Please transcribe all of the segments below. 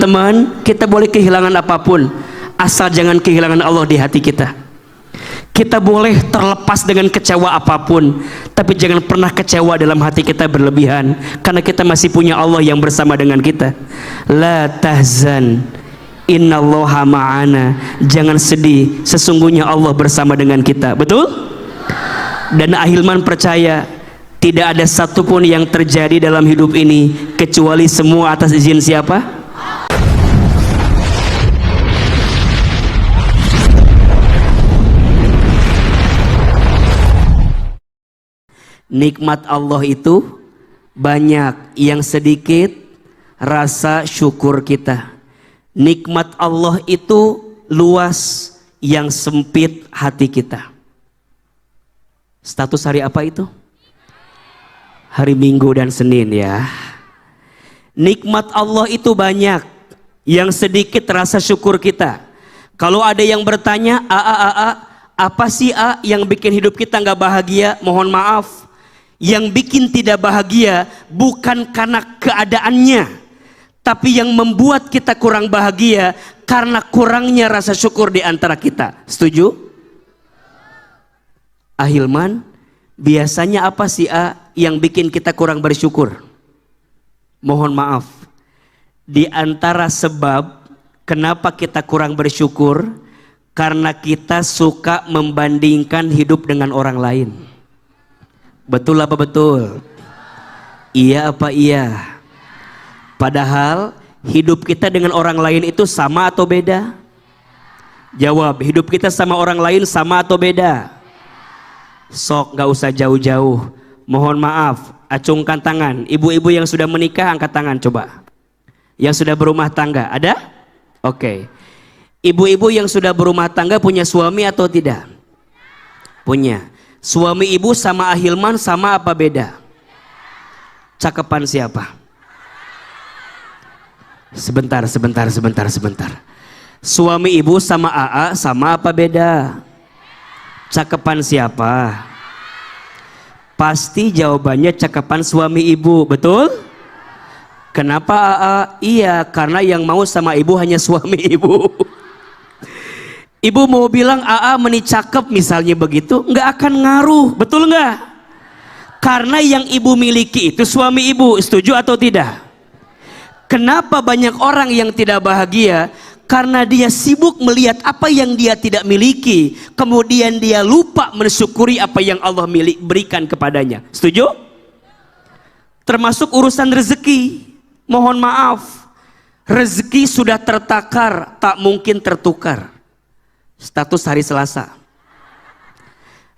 Teman, kita boleh kehilangan apapun, asal jangan kehilangan Allah di hati kita. Kita boleh terlepas dengan kecewa apapun, tapi jangan pernah kecewa dalam hati kita berlebihan, karena kita masih punya Allah yang bersama dengan kita. La tahzan, innallaha ma'ana. Jangan sedih, sesungguhnya Allah bersama dengan kita. Betul? Dan Ahilman percaya tidak ada satupun yang terjadi dalam hidup ini kecuali semua atas izin siapa? Nikmat Allah itu banyak, yang sedikit rasa syukur kita. Nikmat Allah itu luas, yang sempit hati kita. Status hari apa itu? Hari Minggu dan Senin ya. Nikmat Allah itu banyak, yang sedikit rasa syukur kita. Kalau ada yang bertanya, apa sih yang bikin hidup kita nggak bahagia? Mohon maaf, yang bikin tidak bahagia bukan karena keadaannya, tapi yang membuat kita kurang bahagia karena kurangnya rasa syukur di antara kita. Setuju? Ahilman, biasanya apa sih yang bikin kita kurang bersyukur? Mohon maaf, di antara sebab kenapa kita kurang bersyukur, karena kita suka membandingkan hidup dengan orang lain. Betul apa betul? Iya apa iya? Padahal hidup kita dengan orang lain itu sama atau beda? Jawab, hidup kita sama orang lain sama atau beda? Sok gak usah jauh-jauh. Mohon maaf, acungkan tangan. Ibu-ibu yang sudah menikah angkat tangan coba. Yang sudah berumah tangga, ada? Oke. Ibu-ibu yang sudah berumah tangga punya suami atau tidak? Punya. Suami ibu sama Ahilman sama apa beda? Cakepan siapa? Sebentar. Suami ibu sama AA sama apa beda? Cakepan siapa? Pasti jawabannya cakepan suami ibu, betul? Kenapa AA? Iya, karena yang mau sama ibu hanya suami ibu. Ibu mau bilang AA meni cakep misalnya begitu, nggak akan ngaruh, betul nggak? Karena yang ibu miliki itu suami ibu, setuju atau tidak? Kenapa banyak orang yang tidak bahagia? Karena dia sibuk melihat apa yang dia tidak miliki, kemudian dia lupa mensyukuri apa yang Allah berikan kepadanya. Setuju? Termasuk urusan rezeki. Mohon maaf, rezeki sudah tertakar, tak mungkin tertukar. Status hari Selasa.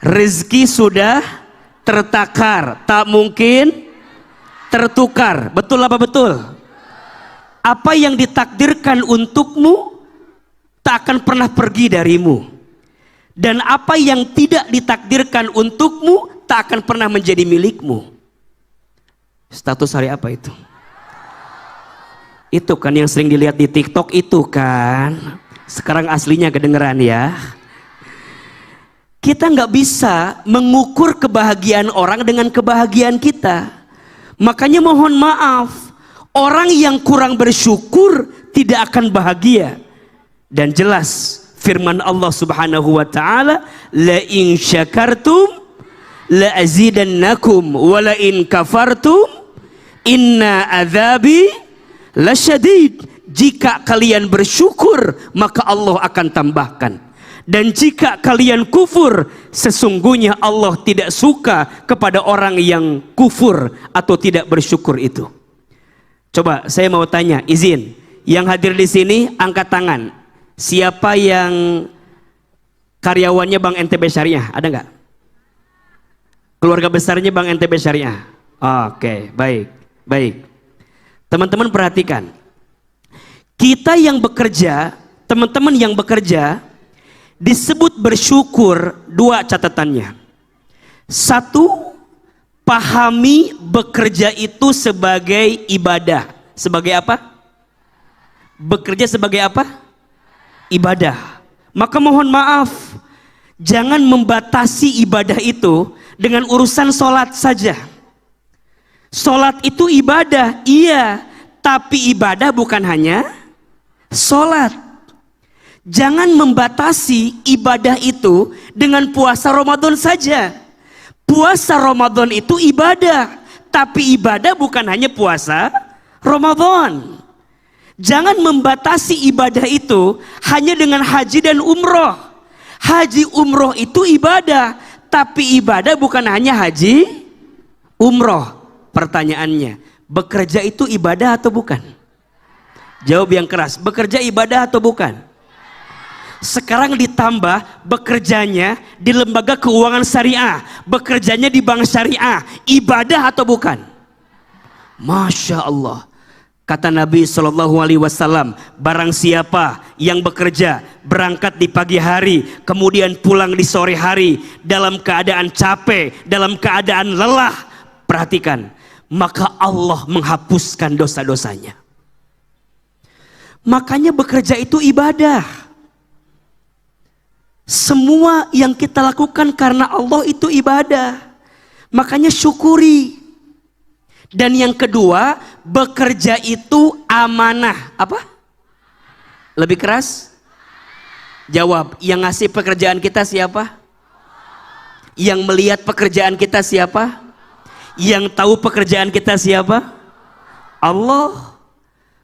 Rezeki sudah tertakar, tak mungkin tertukar. Betul apa betul? Apa yang ditakdirkan untukmu tak akan pernah pergi darimu. Dan apa yang tidak ditakdirkan untukmu tak akan pernah menjadi milikmu. Status hari apa itu? Itu kan yang sering dilihat di TikTok itu kan. Sekarang aslinya kedengeran ya. Kita nggak bisa mengukur kebahagiaan orang dengan kebahagiaan kita. Makanya mohon maaf, orang yang kurang bersyukur tidak akan bahagia. Dan jelas firman Allah Subhanahu wa taala, la in syakartum la azidannakum wa la in kafartum inna adzabi lasyadid. Jika kalian bersyukur, maka Allah akan tambahkan. Dan jika kalian kufur, sesungguhnya Allah tidak suka kepada orang yang kufur atau tidak bersyukur itu. Coba saya mau tanya, izin. Yang hadir di sini angkat tangan. Siapa yang karyawannya Bank NTB Syariah? Ada nggak? Keluarga besarnya Bank NTB Syariah? Oke, baik. Teman-teman perhatikan. Kita yang bekerja, teman-teman yang bekerja, disebut bersyukur dua catatannya. Satu, pahami bekerja itu sebagai ibadah. Sebagai apa? Bekerja sebagai apa? Ibadah. Maka mohon maaf, jangan membatasi ibadah itu dengan urusan sholat saja. Sholat itu ibadah, iya. Tapi ibadah bukan hanya Sholat. Jangan membatasi ibadah itu dengan puasa Ramadan saja. Puasa Ramadan itu ibadah, tapi ibadah bukan hanya puasa Ramadan. Jangan membatasi ibadah itu hanya dengan haji dan umroh. Haji umroh itu ibadah, tapi ibadah bukan hanya haji umroh. Pertanyaannya, bekerja itu ibadah atau bukan? Jawab yang keras, bekerja ibadah atau bukan? Sekarang ditambah bekerjanya di lembaga keuangan syariah, bekerjanya di bank syariah, ibadah atau bukan? Masya Allah. Kata Nabi SAW, barang siapa yang bekerja berangkat di pagi hari, kemudian pulang di sore hari dalam keadaan capek, dalam keadaan lelah, perhatikan, maka Allah menghapuskan dosa-dosanya. Makanya bekerja itu ibadah. Semua yang kita lakukan karena Allah itu ibadah. Makanya syukuri. Dan yang kedua, bekerja itu amanah. Apa? Lebih keras? Jawab, yang ngasih pekerjaan kita siapa? Yang melihat pekerjaan kita siapa? Yang tahu pekerjaan kita siapa? Allah.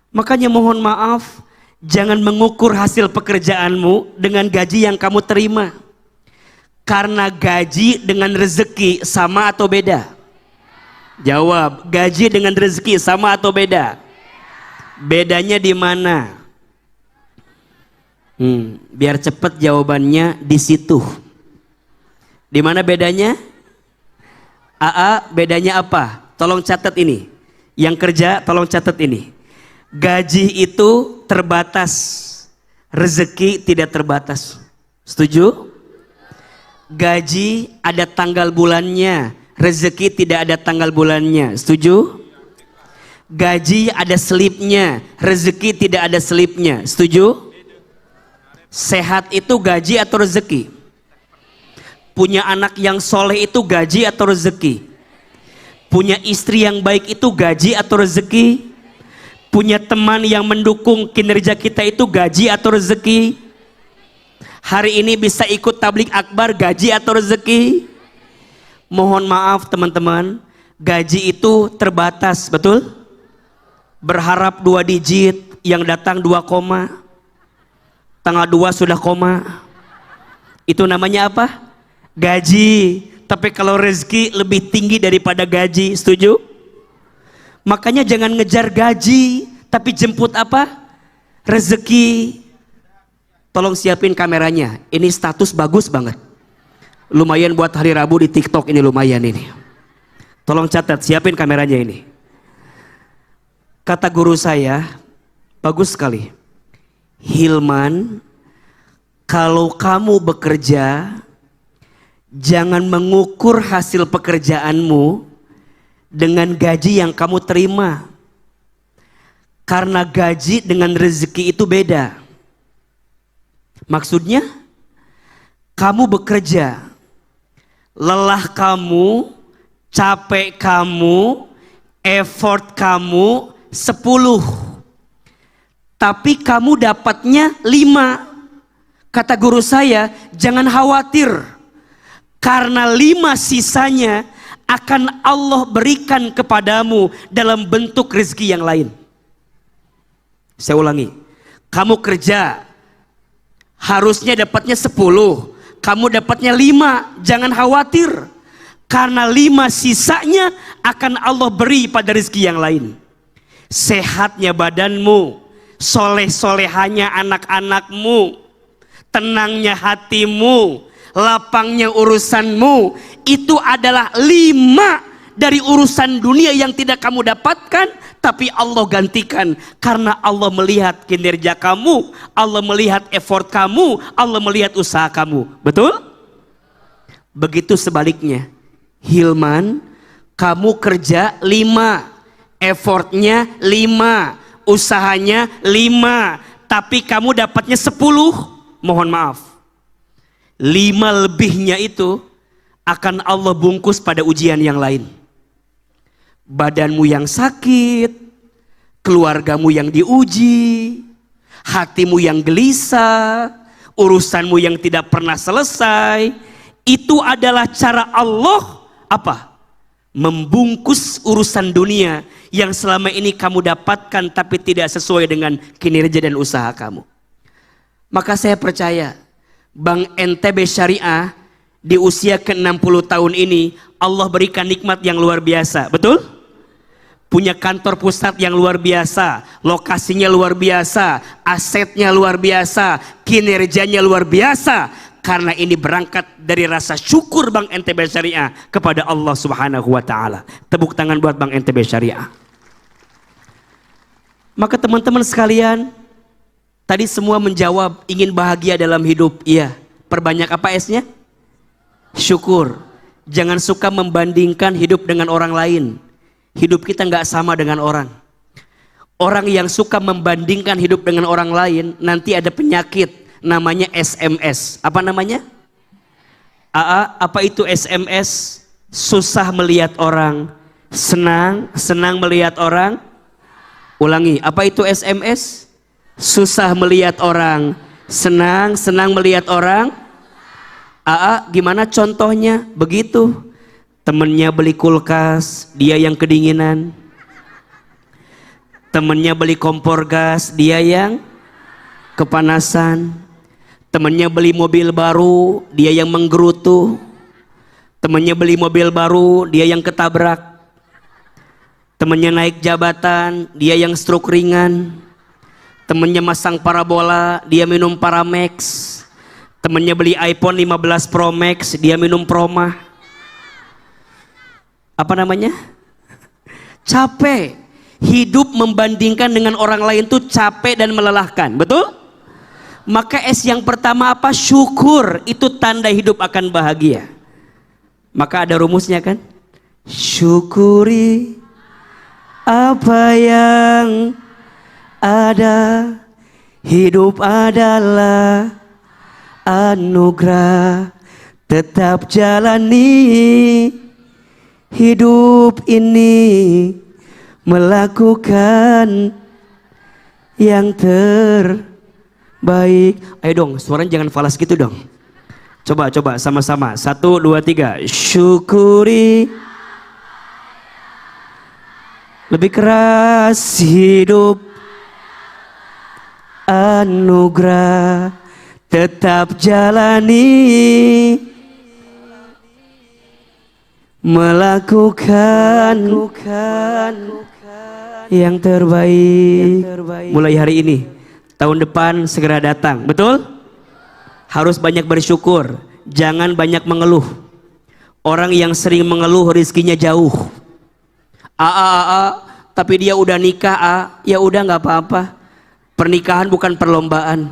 Makanya mohon maaf, jangan mengukur hasil pekerjaanmu dengan gaji yang kamu terima. Karena gaji dengan rezeki sama atau beda? Jawab, gaji dengan rezeki sama atau beda? Bedanya di mana? Biar cepat jawabannya di situ. Di mana bedanya? Bedanya apa? Tolong catat ini. Yang kerja tolong catat ini. Gaji itu terbatas, rezeki tidak terbatas. Setuju? Gaji ada tanggal bulannya, rezeki tidak ada tanggal bulannya. Setuju? Gaji ada selipnya, rezeki tidak ada selipnya. Setuju? Sehat itu gaji atau rezeki? Punya anak yang soleh itu gaji atau rezeki? Punya istri yang baik itu gaji atau rezeki? Punya teman yang mendukung kinerja kita itu gaji atau rezeki? Hari ini bisa ikut tablik akbar, gaji atau rezeki? Mohon maaf teman-teman, gaji itu terbatas, betul? Berharap 2 digit, yang datang 2 koma, tanggal 2 sudah koma. Itu namanya apa? Gaji. Tapi kalau rezeki lebih tinggi daripada gaji, setuju? Makanya jangan ngejar gaji, tapi jemput apa? Rezeki. Tolong siapin kameranya. Ini status bagus banget. Lumayan buat hari Rabu di TikTok ini, lumayan ini. Tolong catat, siapin kameranya ini. Kata guru saya, bagus sekali. Hilman, kalau kamu bekerja, jangan mengukur hasil pekerjaanmu dengan gaji yang kamu terima. Karena gaji dengan rezeki itu beda. Maksudnya, kamu bekerja, lelah kamu, capek kamu, effort kamu 10, tapi kamu dapatnya 5. Kata guru saya, jangan khawatir, karena 5 sisanya akan Allah berikan kepadamu dalam bentuk rezeki yang lain. Saya ulangi, kamu kerja harusnya dapatnya 10, kamu dapatnya 5, jangan khawatir, karena 5 sisanya akan Allah beri pada rezeki yang lain. Sehatnya badanmu, soleh-solehanya anak-anakmu, tenangnya hatimu, lapangnya urusanmu, itu adalah 5 dari urusan dunia yang tidak kamu dapatkan, tapi Allah gantikan karena Allah melihat kinerja kamu, Allah melihat effort kamu, Allah melihat usaha kamu. Betul? Begitu sebaliknya. Hilman, kamu kerja 5, effortnya 5, usahanya 5, tapi kamu dapatnya 10. Mohon maaf, 5 lebihnya itu akan Allah bungkus pada ujian yang lain. Badanmu yang sakit, keluargamu yang diuji, hatimu yang gelisah, urusanmu yang tidak pernah selesai, itu adalah cara Allah apa? Membungkus urusan dunia yang selama ini kamu dapatkan tapi tidak sesuai dengan kinerja dan usaha kamu. Maka saya percaya Bank NTB Syariah di usia ke-60 tahun ini Allah berikan nikmat yang luar biasa, betul? Punya kantor pusat yang luar biasa, lokasinya luar biasa, asetnya luar biasa, kinerjanya luar biasa. Karena ini berangkat dari rasa syukur Bank NTB Syariah kepada Allah Subhanahu wa Ta'ala. Tepuk tangan buat Bank NTB Syariah. Maka teman-teman sekalian, tadi semua menjawab ingin bahagia dalam hidup. Iya, perbanyak apa S-nya? Syukur. Jangan suka membandingkan hidup dengan orang lain. Hidup kita nggak sama dengan orang. Orang yang suka membandingkan hidup dengan orang lain nanti ada penyakit namanya SMS. Apa namanya? Apa itu SMS? Susah melihat orang, senang melihat orang. Ulangi, apa itu SMS? Susah melihat orang, senang melihat orang. Gimana contohnya? Begitu. Temennya beli kulkas, dia yang kedinginan. Temennya beli kompor gas, dia yang kepanasan. Temennya beli mobil baru, dia yang menggerutu. Temennya beli mobil baru, dia yang ketabrak. Temennya naik jabatan, dia yang stroke ringan. Temennya masang parabola, dia minum Paramex. Temennya beli iPhone 15 Pro Max, dia minum Promah. Apa namanya? Capek. Hidup membandingkan dengan orang lain tuh capek dan melelahkan, betul? Maka S yang pertama apa? Syukur. Itu tanda hidup akan bahagia. Maka ada rumusnya kan? Syukuri apa yang ada. Hidup adalah anugerah. Tetap jalani hidup ini, melakukan yang terbaik. Ayo dong, suaranya jangan falas gitu dong. Coba sama-sama. 1, 2, 3. Syukuri. Lebih keras. Hidup anugerah. Tetap jalani, melakukan yang terbaik. Mulai hari ini, tahun depan segera datang, betul? Harus banyak bersyukur, jangan banyak mengeluh. Orang yang sering mengeluh rezekinya jauh. Tapi dia udah nikah, ya udah nggak apa-apa. Pernikahan bukan perlombaan,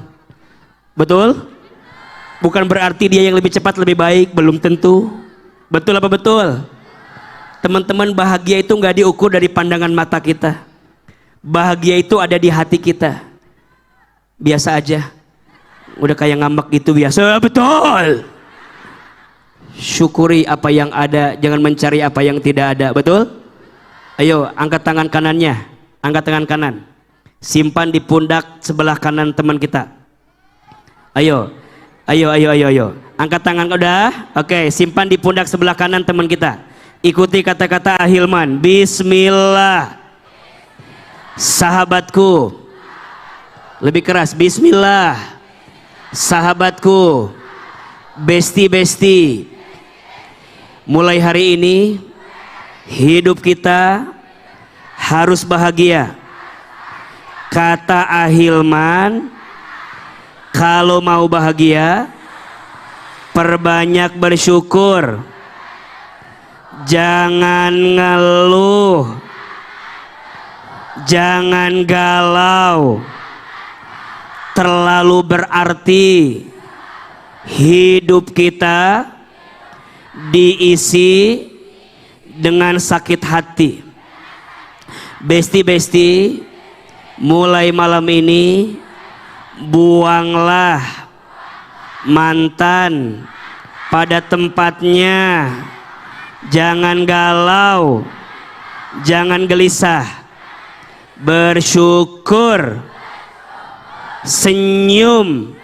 betul? Bukan berarti dia yang lebih cepat lebih baik, belum tentu. Betul apa betul? Teman-teman, bahagia itu nggak diukur dari pandangan mata kita. Bahagia itu ada di hati kita. Biasa aja. Udah kayak ngambek gitu biasa. Betul. Syukuri apa yang ada, jangan mencari apa yang tidak ada. Betul? Ayo, angkat tangan kanannya. Angkat tangan kanan. Simpan di pundak sebelah kanan teman kita. Ayo. Angkat tangan udah. Oke, simpan di pundak sebelah kanan teman kita. Ikuti kata-kata Ahilman. Bismillah. Sahabatku. Lebih keras. Bismillah. Sahabatku. Besti-besti. Mulai hari ini hidup kita harus bahagia. Kata Ahilman, kalau mau bahagia, perbanyak bersyukur. Jangan ngeluh. Jangan galau. Terlalu berarti hidup kita diisi dengan sakit hati. Besti-besti, mulai malam ini buanglah mantan pada tempatnya. Jangan galau, jangan gelisah, bersyukur Senyum.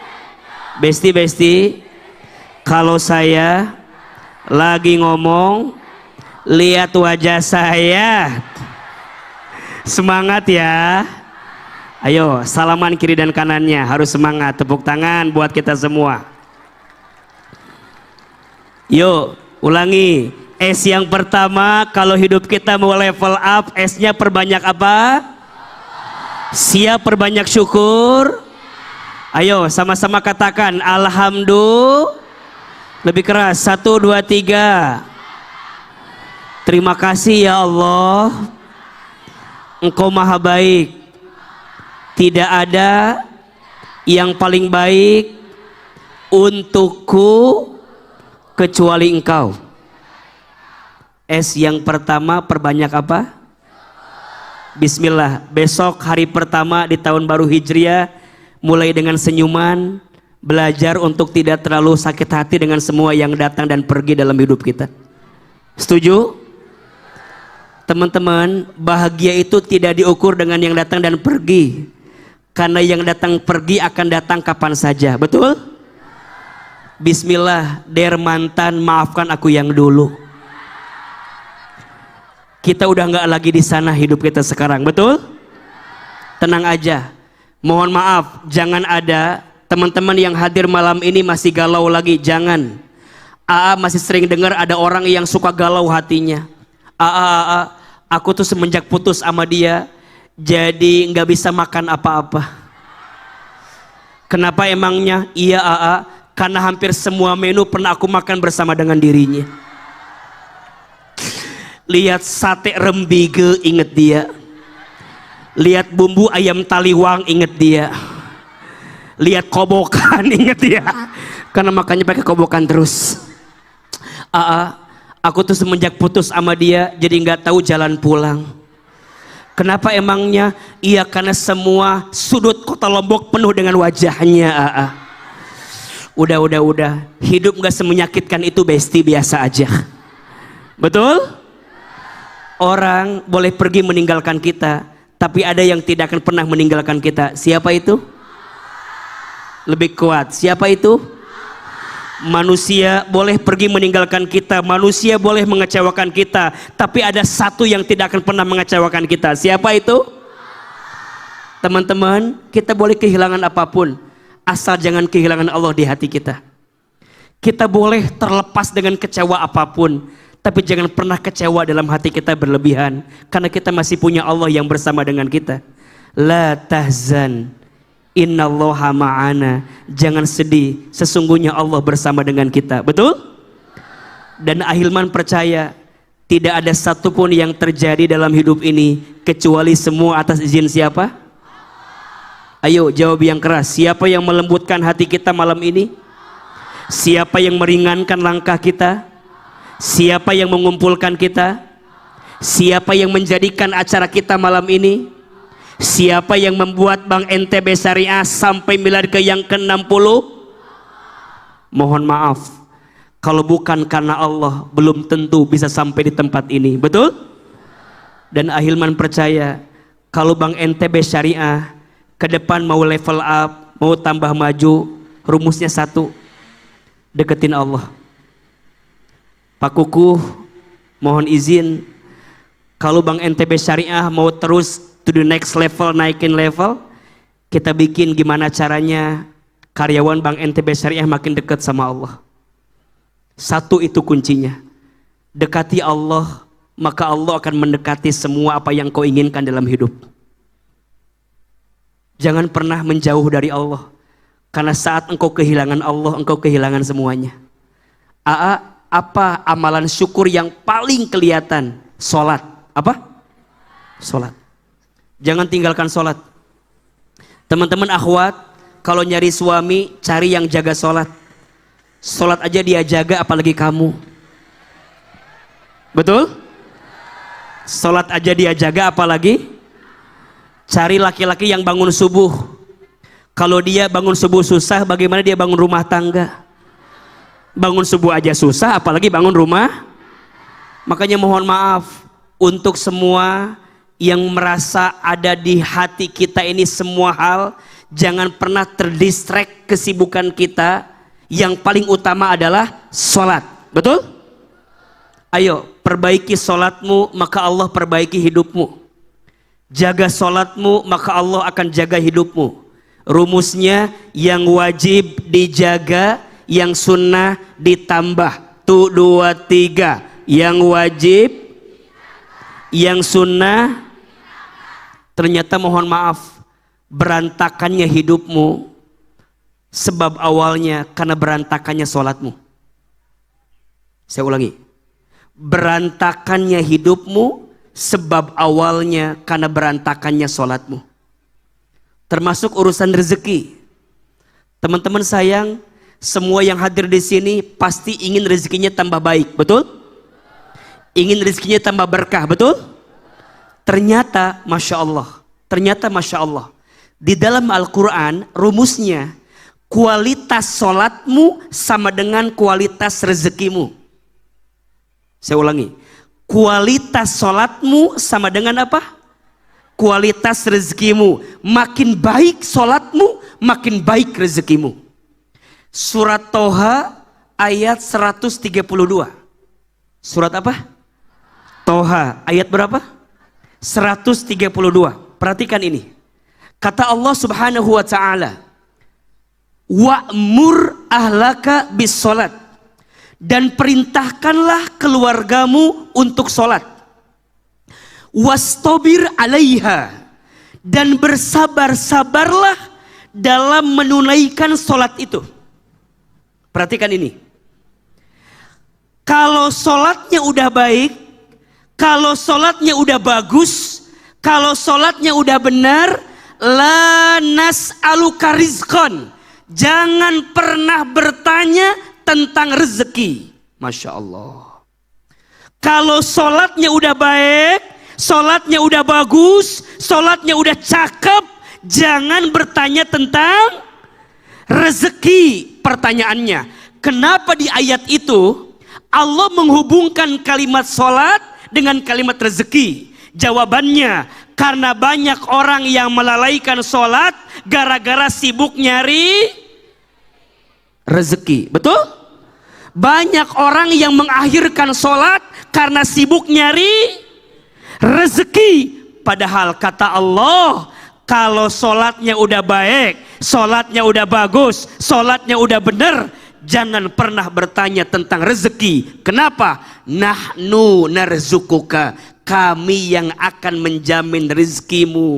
Besti, kalau saya lagi ngomong, lihat wajah saya. Semangat ya. Ayo, salaman kiri dan kanannya, harus semangat. Tepuk tangan buat kita semua. Yuk, ulangi. S yang pertama, kalau hidup kita mau level up, S-nya perbanyak apa? Siap perbanyak syukur. Ayo, sama-sama katakan alhamdulillah. Lebih keras, 1, 2, 3. Terima kasih ya Allah, Engkau maha baik. Tidak ada yang paling baik untukku kecuali Engkau. S yang pertama perbanyak apa? Bismillah. Besok hari pertama di tahun baru Hijriah, mulai dengan senyuman, belajar untuk tidak terlalu sakit hati dengan semua yang datang dan pergi dalam hidup kita. Setuju? Teman-teman, bahagia itu tidak diukur dengan yang datang dan pergi, karena yang datang pergi akan datang kapan saja. Betul? Bismillah, der mantan, maafkan aku yang dulu. Kita udah nggak lagi di sana hidup kita sekarang, betul? Tenang aja. Mohon maaf, jangan ada teman-teman yang hadir malam ini masih galau lagi, jangan. AA masih sering dengar ada orang yang suka galau hatinya. AA, aku tuh semenjak putus sama dia, jadi nggak bisa makan apa-apa. Kenapa emangnya? Iya AA, karena hampir semua menu pernah aku makan bersama dengan dirinya. Lihat sate rembige, inget dia. Lihat bumbu ayam taliwang, inget dia. Lihat kobokan, inget dia. Karena makanya pakai kobokan terus. Aku tuh semenjak putus sama dia, jadi nggak tahu jalan pulang. Kenapa emangnya? Iya, karena semua sudut kota Lombok penuh dengan wajahnya. Udah. Hidup nggak semenyakitkan itu, besti, biasa aja. Betul? Orang boleh pergi meninggalkan kita, tapi ada yang tidak akan pernah meninggalkan kita. Siapa itu? Lebih kuat. Siapa itu? Manusia boleh pergi meninggalkan kita, manusia boleh mengecewakan kita, tapi ada satu yang tidak akan pernah mengecewakan kita. Siapa itu? Teman-teman, kita boleh kehilangan apapun, asal jangan kehilangan Allah di hati kita. Kita boleh terlepas dengan kecewa apapun, tapi jangan pernah kecewa dalam hati kita berlebihan, karena kita masih punya Allah yang bersama dengan kita. La tahzan, innallaha ma'ana. Jangan sedih, sesungguhnya Allah bersama dengan kita. Betul? Dan Ahilman percaya tidak ada satupun yang terjadi dalam hidup ini kecuali semua atas izin siapa? Ayo jawab yang keras. Siapa yang melembutkan hati kita malam ini? Siapa yang meringankan langkah kita? Siapa yang mengumpulkan kita? Siapa yang menjadikan acara kita malam ini? Siapa yang membuat Bank NTB Syariah sampai miliar ke yang ke-60? Mohon maaf, kalau bukan karena Allah, belum tentu bisa sampai di tempat ini. Betul? Dan Ahilman percaya, kalau Bank NTB Syariah ke depan mau level up, mau tambah maju, rumusnya satu, deketin Allah. Pak Kuku, mohon izin, kalau Bank NTB Syariah mau terus to the next level, naikin level, kita bikin gimana caranya karyawan Bank NTB Syariah makin dekat sama Allah. Satu itu kuncinya, dekati Allah, maka Allah akan mendekati semua apa yang kau inginkan dalam hidup. Jangan pernah menjauh dari Allah, karena saat engkau kehilangan Allah, engkau kehilangan semuanya. Apa amalan syukur yang paling kelihatan? Sholat. Apa? Sholat. Jangan tinggalkan sholat. Teman-teman akhwat, kalau nyari suami, cari yang jaga sholat. Sholat aja dia jaga, apalagi kamu. Betul? Sholat aja dia jaga, apalagi? Cari laki-laki yang bangun subuh. Kalau dia bangun subuh susah, bagaimana dia bangun rumah tangga? Bangun subuh aja susah, apalagi bangun rumah. Makanya mohon maaf untuk semua yang merasa ada di hati kita ini semua hal, Jangan pernah terdistract kesibukan kita. Yang paling utama adalah sholat. Betul? Ayo perbaiki sholatmu, maka Allah perbaiki hidupmu. Jaga sholatmu, maka Allah akan jaga hidupmu. Rumusnya, yang wajib dijaga, yang sunnah ditambah. Tuh 2, 3. Yang wajib, yang sunnah. Ternyata mohon maaf, berantakannya hidupmu sebab awalnya karena berantakannya sholatmu. Saya ulangi, berantakannya hidupmu sebab awalnya karena berantakannya sholatmu. Termasuk urusan rezeki. Teman-teman sayang, semua yang hadir di sini pasti ingin rezekinya tambah baik, betul? Ingin rezekinya tambah berkah, betul? Ternyata Masya Allah, di dalam Al-Quran rumusnya, kualitas sholatmu sama dengan kualitas rezekimu. Saya ulangi, kualitas sholatmu sama dengan apa? Kualitas rezekimu. Makin baik sholatmu, makin baik rezekimu. Surat Toha ayat 132. Surat apa? Toha ayat berapa? 132. Perhatikan ini. Kata Allah Subhanahu wa ta'ala, wa'mur ahlaka bis sholat, dan perintahkanlah keluargamu untuk sholat. Wastobir alaiha, dan bersabar-sabarlah dalam menunaikan sholat itu. Perhatikan ini. Kalau sholatnya udah baik, kalau sholatnya udah bagus, kalau sholatnya udah benar, la nas'aluka rizqan, jangan pernah bertanya tentang rezeki. Masya Allah. Kalau sholatnya udah baik, sholatnya udah bagus, sholatnya udah cakep, jangan bertanya tentang rezeki. Pertanyaannya, kenapa di ayat itu Allah menghubungkan kalimat sholat dengan kalimat rezeki? Jawabannya, karena banyak orang yang melalaikan sholat gara-gara sibuk nyari rezeki. Betul? Banyak orang yang mengakhirkan sholat karena sibuk nyari rezeki. Padahal kata Allah, kalau sholatnya udah baik, sholatnya udah bagus, sholatnya udah benar, jangan pernah bertanya tentang rezeki. Kenapa? Nahnu narzukuka, kami yang akan menjamin rezekimu.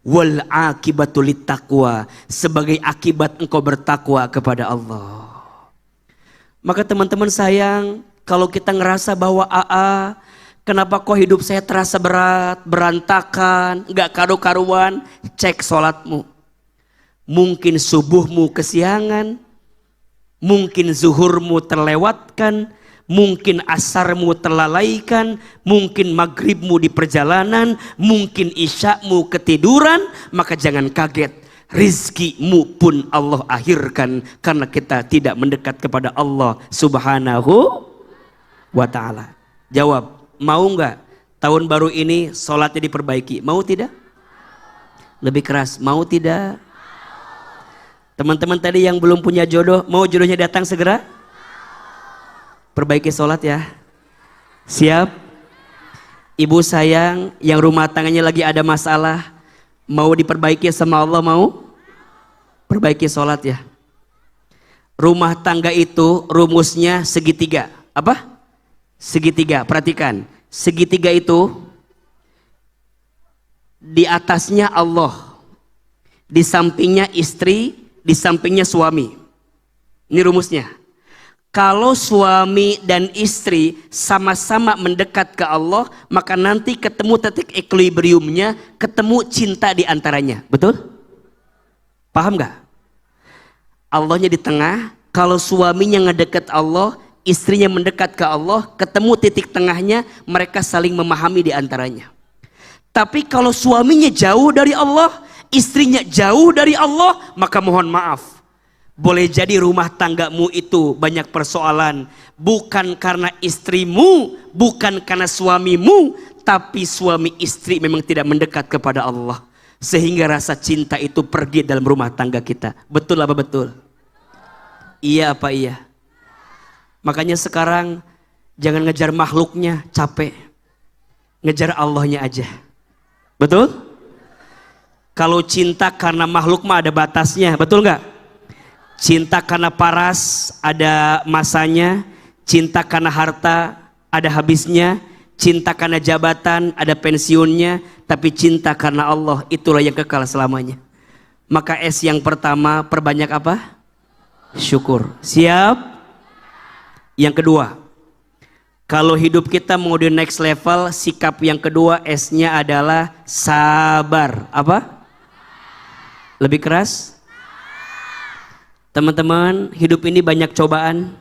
Wal akibatu littaqwa, sebagai akibat engkau bertakwa kepada Allah. Maka teman-teman sayang, kalau kita ngerasa bahwa kenapa kok hidup saya terasa berat, berantakan, gak karu-karuan, cek sholatmu. Mungkin subuhmu kesiangan, mungkin zuhurmu terlewatkan, mungkin asarmu terlalaikan, mungkin maghribmu di perjalanan, mungkin isyamu ketiduran. Maka jangan kaget, rizkimu pun Allah akhirkan karena kita tidak mendekat kepada Allah Subhanahu wa ta'ala. Jawab, mau nggak tahun baru ini sholatnya diperbaiki? Mau tidak? Lebih keras, mau tidak? Teman-teman tadi yang belum punya jodoh, mau jodohnya datang segera? Perbaiki sholat ya. Siap? Ibu sayang yang rumah tangganya lagi ada masalah, mau diperbaiki sama Allah, mau? Perbaiki sholat ya. Rumah tangga itu rumusnya segitiga. Apa? Segitiga, perhatikan. Segitiga itu di atasnya Allah, di sampingnya istri, di sampingnya suami. Ini rumusnya. Kalau suami dan istri sama-sama mendekat ke Allah, maka nanti ketemu titik equilibriumnya, ketemu cinta di antaranya. Betul? Paham gak? Allahnya di tengah. Kalau suaminya ngedekat Allah, istrinya mendekat ke Allah, ketemu titik tengahnya, mereka saling memahami di antaranya. Tapi kalau suaminya jauh dari Allah, istrinya jauh dari Allah, maka mohon maaf, boleh jadi rumah tanggamu itu banyak persoalan, bukan karena istrimu, bukan karena suamimu, tapi suami istri memang tidak mendekat kepada Allah. sehingga rasa cinta itu pergi dalam rumah tangga kita. Betul apa betul? Iya apa iya? Makanya sekarang jangan ngejar makhluknya, capek. Ngejar Allahnya aja. Betul? Kalau cinta karena makhluk mah ada batasnya, betul nggak? Cinta karena paras ada masanya, cinta karena harta ada habisnya, cinta karena jabatan ada pensiunnya, tapi cinta karena Allah itulah yang kekal selamanya. Maka S yang pertama, perbanyak apa? Syukur. Siap? Yang kedua, kalau hidup kita mau di next level, sikap yang kedua S-nya adalah sabar. Apa? Lebih keras? Teman-teman, hidup ini banyak cobaan.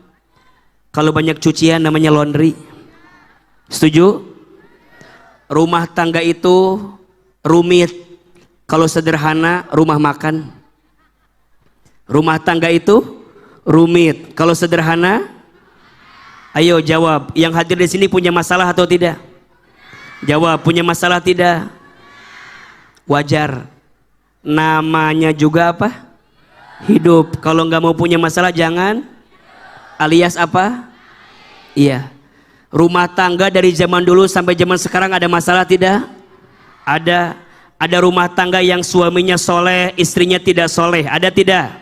Kalau banyak cucian namanya laundry. Setuju? Rumah tangga itu rumit. Kalau sederhana, rumah makan. Rumah tangga itu rumit. Kalau sederhana, ayo jawab. Yang hadir di sini punya masalah atau tidak? Jawab, punya masalah tidak? Wajar. Namanya juga apa? Hidup. Kalau nggak mau punya masalah jangan. Alias apa? Iya. Rumah tangga dari zaman dulu sampai zaman sekarang ada masalah tidak? Ada. Ada rumah tangga yang suaminya soleh, istrinya tidak soleh. Ada tidak?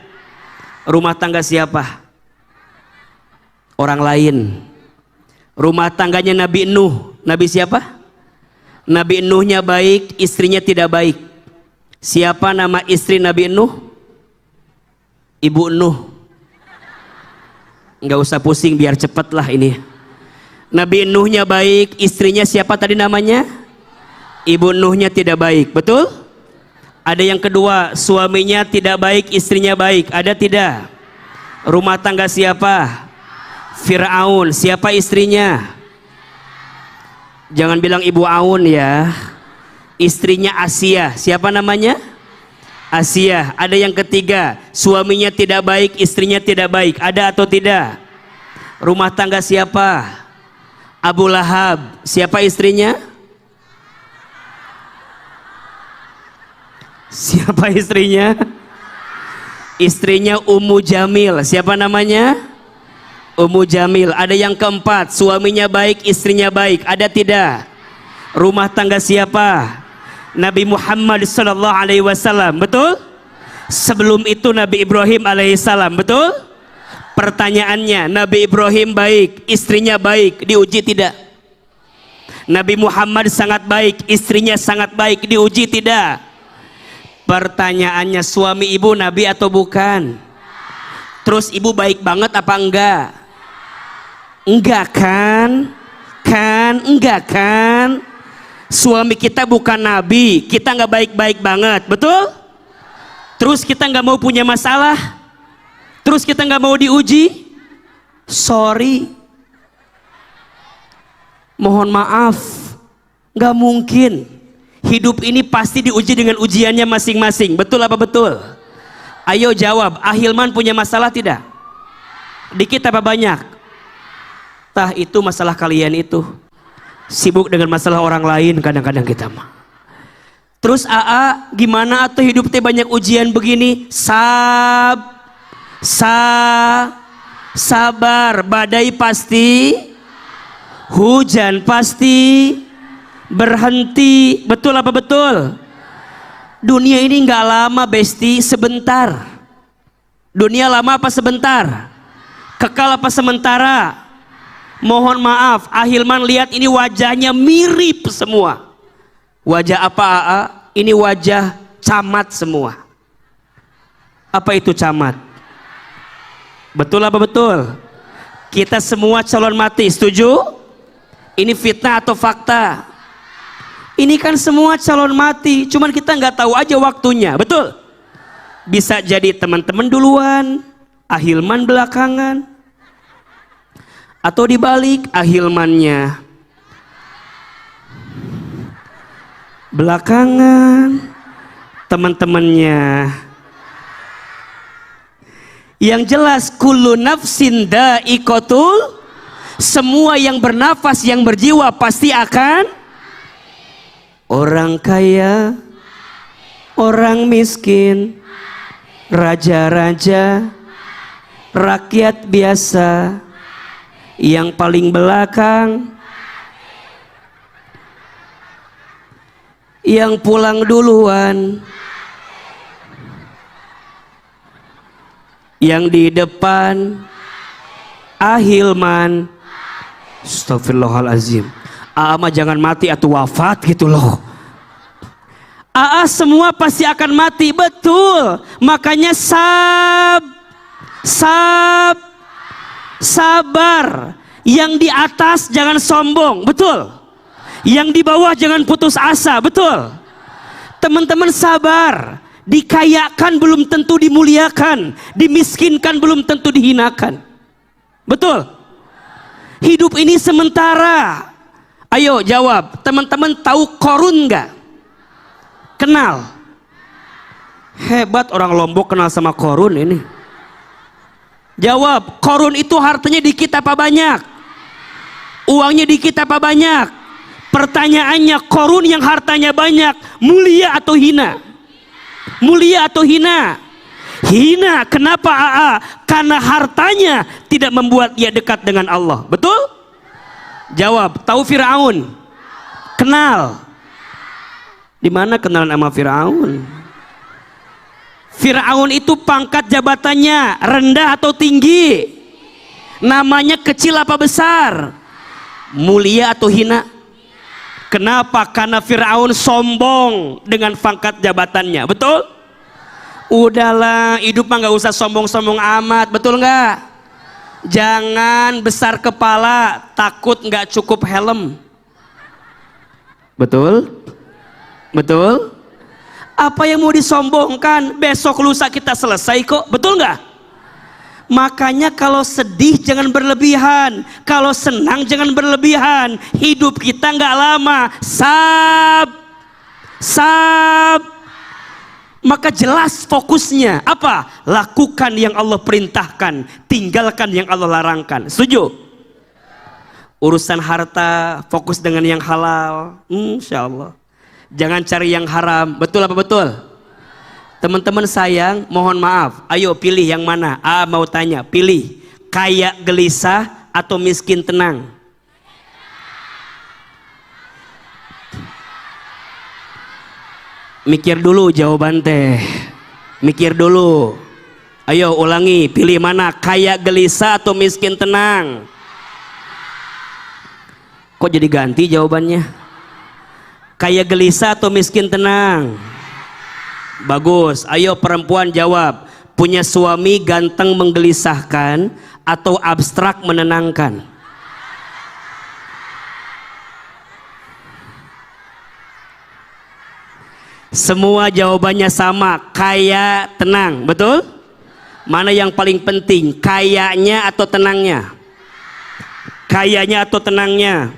Rumah tangga siapa? Orang lain. Rumah tangganya Nabi Nuh. Nabi siapa? Nabi Nuhnya baik, istrinya tidak baik. Siapa nama istri Nabi Nuh? Ibu Nuh. Nggak usah pusing, biar cepet lah ini. Nabi Nuhnya baik, istrinya siapa tadi namanya? Ibu Nuhnya tidak baik, betul? Ada yang kedua, suaminya tidak baik, istrinya baik. Ada tidak? Rumah tangga siapa? Fir'aun. Siapa istrinya? Jangan bilang Ibu Aun ya. Istrinya Asia. Siapa namanya? Asia. Ada yang ketiga, suaminya tidak baik, istrinya tidak baik. Ada atau tidak? Rumah tangga siapa? Abu Lahab. Siapa istrinya? Siapa istrinya? Istrinya Ummu Jamil. Siapa namanya? Ummu Jamil. Ada yang keempat, suaminya baik, istrinya baik. Ada tidak? Rumah tangga siapa? Nabi Muhammad sallallahu alaihi wasallam. Betul? Sebelum itu Nabi Ibrahim alaihissalam. Betul? Pertanyaannya, Nabi Ibrahim baik, istrinya baik, diuji tidak? Nabi Muhammad sangat baik, istrinya sangat baik, diuji tidak? Pertanyaannya, suami ibu Nabi atau bukan? Terus ibu baik banget apa enggak? Enggak kan? Enggak kan? Suami kita bukan Nabi, kita nggak baik-baik banget, betul? Terus kita nggak mau punya masalah? Terus kita nggak mau diuji? Sorry, mohon maaf, nggak mungkin. Hidup ini pasti diuji dengan ujiannya masing-masing. Betul apa betul? Ayo jawab. Ahilman punya masalah tidak? Dikit apa banyak? Tah, itu masalah kalian itu. Sibuk dengan masalah orang lain kadang-kadang kita mah. Terus AA gimana atau hidup teh banyak ujian begini? Sabar. Badai pasti, hujan pasti berhenti. Betul apa betul? Dunia ini nggak lama besti, sebentar. Dunia lama apa sebentar? Kekal apa sementara? Mohon maaf, Ahilman lihat ini wajahnya mirip semua. Wajah apa AA? Ini wajah camat semua. Apa itu camat? Betul apa betul? Kita semua calon mati, setuju? Ini fitnah atau fakta? Ini kan semua calon mati, cuman kita nggak tahu aja waktunya, betul? Bisa jadi teman-teman duluan, Ahilman belakangan, atau dibalik, Ahilmannya belakangan, teman-temannya. Yang jelas, kullu nafsin da'iqatul, semua yang bernafas, yang berjiwa pasti akan. Orang kaya orang miskin, raja-raja, rakyat biasa, yang paling belakang, yang pulang duluan, yang di depan, ahilman. Astagfirullahalazim. Mah jangan mati atau wafat gitu loh. Semua pasti akan mati, betul. Makanya sabar. Yang di atas jangan sombong, betul. Yang di bawah jangan putus asa, betul. Teman-teman sabar. Dikayakan belum tentu dimuliakan, dimiskinkan belum tentu dihinakan, betul. Hidup ini sementara. Ayo jawab, teman-teman tahu Korun nggak? Kenal? Hebat orang Lombok kenal sama Korun ini. Jawab, Korun itu hartanya dikit apa banyak? Uangnya dikit apa banyak? Pertanyaannya, Korun yang hartanya banyak mulia atau hina? Mulia atau hina? Hina. Kenapa? Karena hartanya tidak membuat ia dekat dengan Allah, betul? Jawab, tahu Firaun? Kenal? Di mana kenalan sama Firaun? Firaun itu pangkat jabatannya rendah atau tinggi? Namanya kecil apa besar? Mulia atau hina? Kenapa? Karena Firaun sombong dengan pangkat jabatannya, betul? Udahlah, hidup mah nggak usah sombong-sombong amat, betul nggak? Jangan besar kepala, takut nggak cukup helm, betul? Betul? Apa yang mau disombongkan? Besok lusa kita selesai kok, betul nggak? Makanya kalau sedih jangan berlebihan, kalau senang jangan berlebihan. Hidup kita nggak lama. Maka jelas fokusnya apa? Lakukan yang Allah perintahkan, tinggalkan yang Allah larangkan. Setuju? Urusan harta fokus dengan yang halal, insya Allah. Jangan cari yang haram. Betul apa betul? Teman-teman sayang, mohon maaf. Ayo pilih yang mana? Mau tanya, pilih kaya gelisah atau miskin tenang? Mikir dulu jawaban teh. Mikir dulu. Ayo ulangi, pilih mana? Kaya gelisah atau miskin tenang? Kok jadi ganti jawabannya? Kaya gelisah atau miskin tenang? Bagus. Ayo perempuan jawab. Punya suami ganteng menggelisahkan atau abstrak menenangkan? Semua jawabannya sama, kaya tenang, betul? Mana yang paling penting, kayanya atau tenangnya? Kayanya atau tenangnya?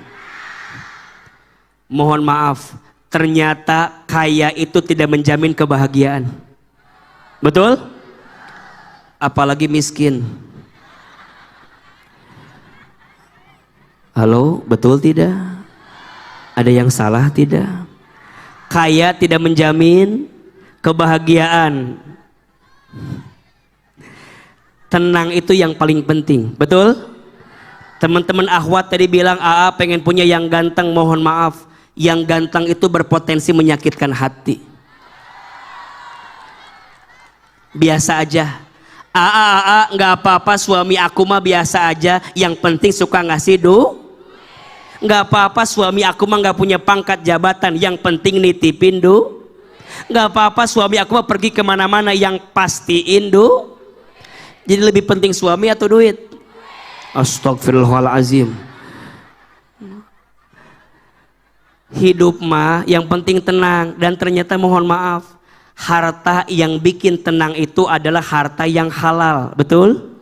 Mohon maaf, ternyata kaya itu tidak menjamin kebahagiaan, betul? Apalagi miskin. Halo, betul tidak? Ada yang salah tidak? Kaya tidak menjamin kebahagiaan. Tenang itu yang paling penting, betul? Teman-teman akhwat tadi bilang pengen punya yang ganteng, mohon maaf, yang ganteng itu berpotensi menyakitkan hati. Biasa aja. Nggak apa-apa, suami aku mah biasa aja, yang penting suka ngasih nggak apa-apa, suami aku mah nggak punya pangkat jabatan, yang penting nitipin nggak apa-apa, suami aku mah pergi kemana-mana, yang pastiin Jadi lebih penting suami atau duit? Astagfirullahalazim. Hidup mah yang penting tenang. Dan ternyata mohon maaf, harta yang bikin tenang itu adalah harta yang halal, betul?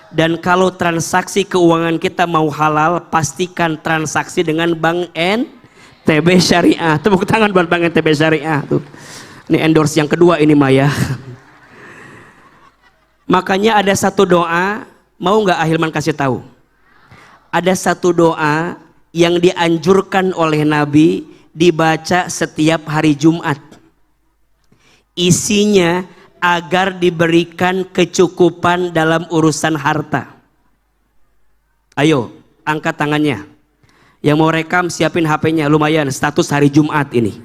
Dan kalau transaksi keuangan kita mau halal, pastikan transaksi dengan Bank NTB Syariah. Tepuk tangan buat Bank NTB Syariah tuh. Ini endorse yang kedua ini Maya. Makanya ada satu doa, mau nggak Ahilman kasih tahu? Ada satu doa yang dianjurkan oleh Nabi dibaca setiap hari Jumat. Isinya agar diberikan kecukupan dalam urusan harta. Ayo, angkat tangannya. Yang mau rekam siapin HP-nya, lumayan status hari Jumat ini.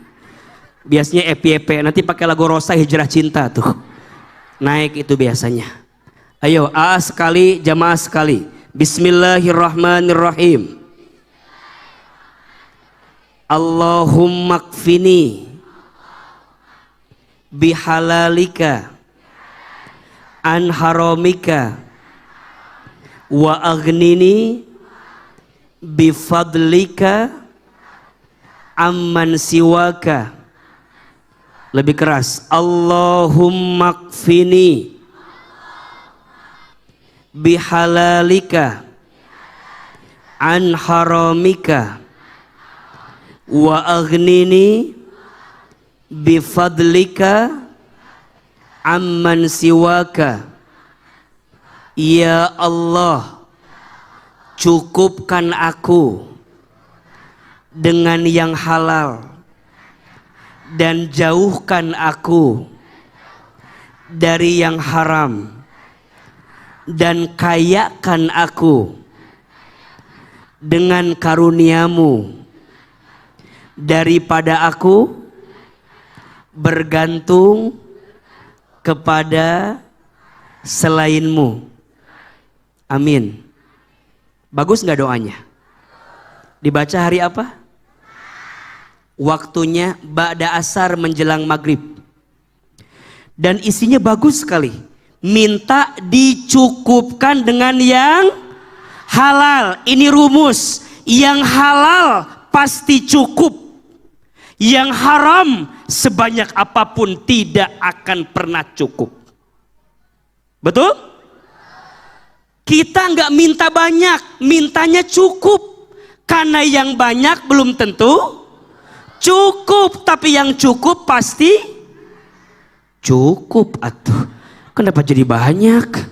Biasanya FYP, nanti pakai lagu Rosa Hijrah Cinta tuh. Naik itu biasanya. Ayo, AA sekali, jamaah sekali. Bismillahirrahmanirrahim. Allahumma kfini bihalalika an haramika wa aghnini bifadlika amman siwaka. Lebih keras. Allahumma kfini bihalalika an haramika wa aghnini bifadlika amman siwaka. Ya Allah, cukupkan aku dengan yang halal dan jauhkan aku dari yang haram, dan kayakan aku dengan karuniamu daripada aku bergantung kepada selainmu. Amin. Bagus nggak doanya? Dibaca hari apa? Waktunya ba'da asar menjelang maghrib. Dan isinya bagus sekali. Minta dicukupkan dengan yang halal. Ini rumus. Yang halal pasti cukup. Yang haram sebanyak apapun tidak akan pernah cukup. Betul? Kita nggak minta banyak, mintanya cukup. Karena yang banyak belum tentu cukup, tapi yang cukup pasti cukup atuh. Kenapa jadi banyak?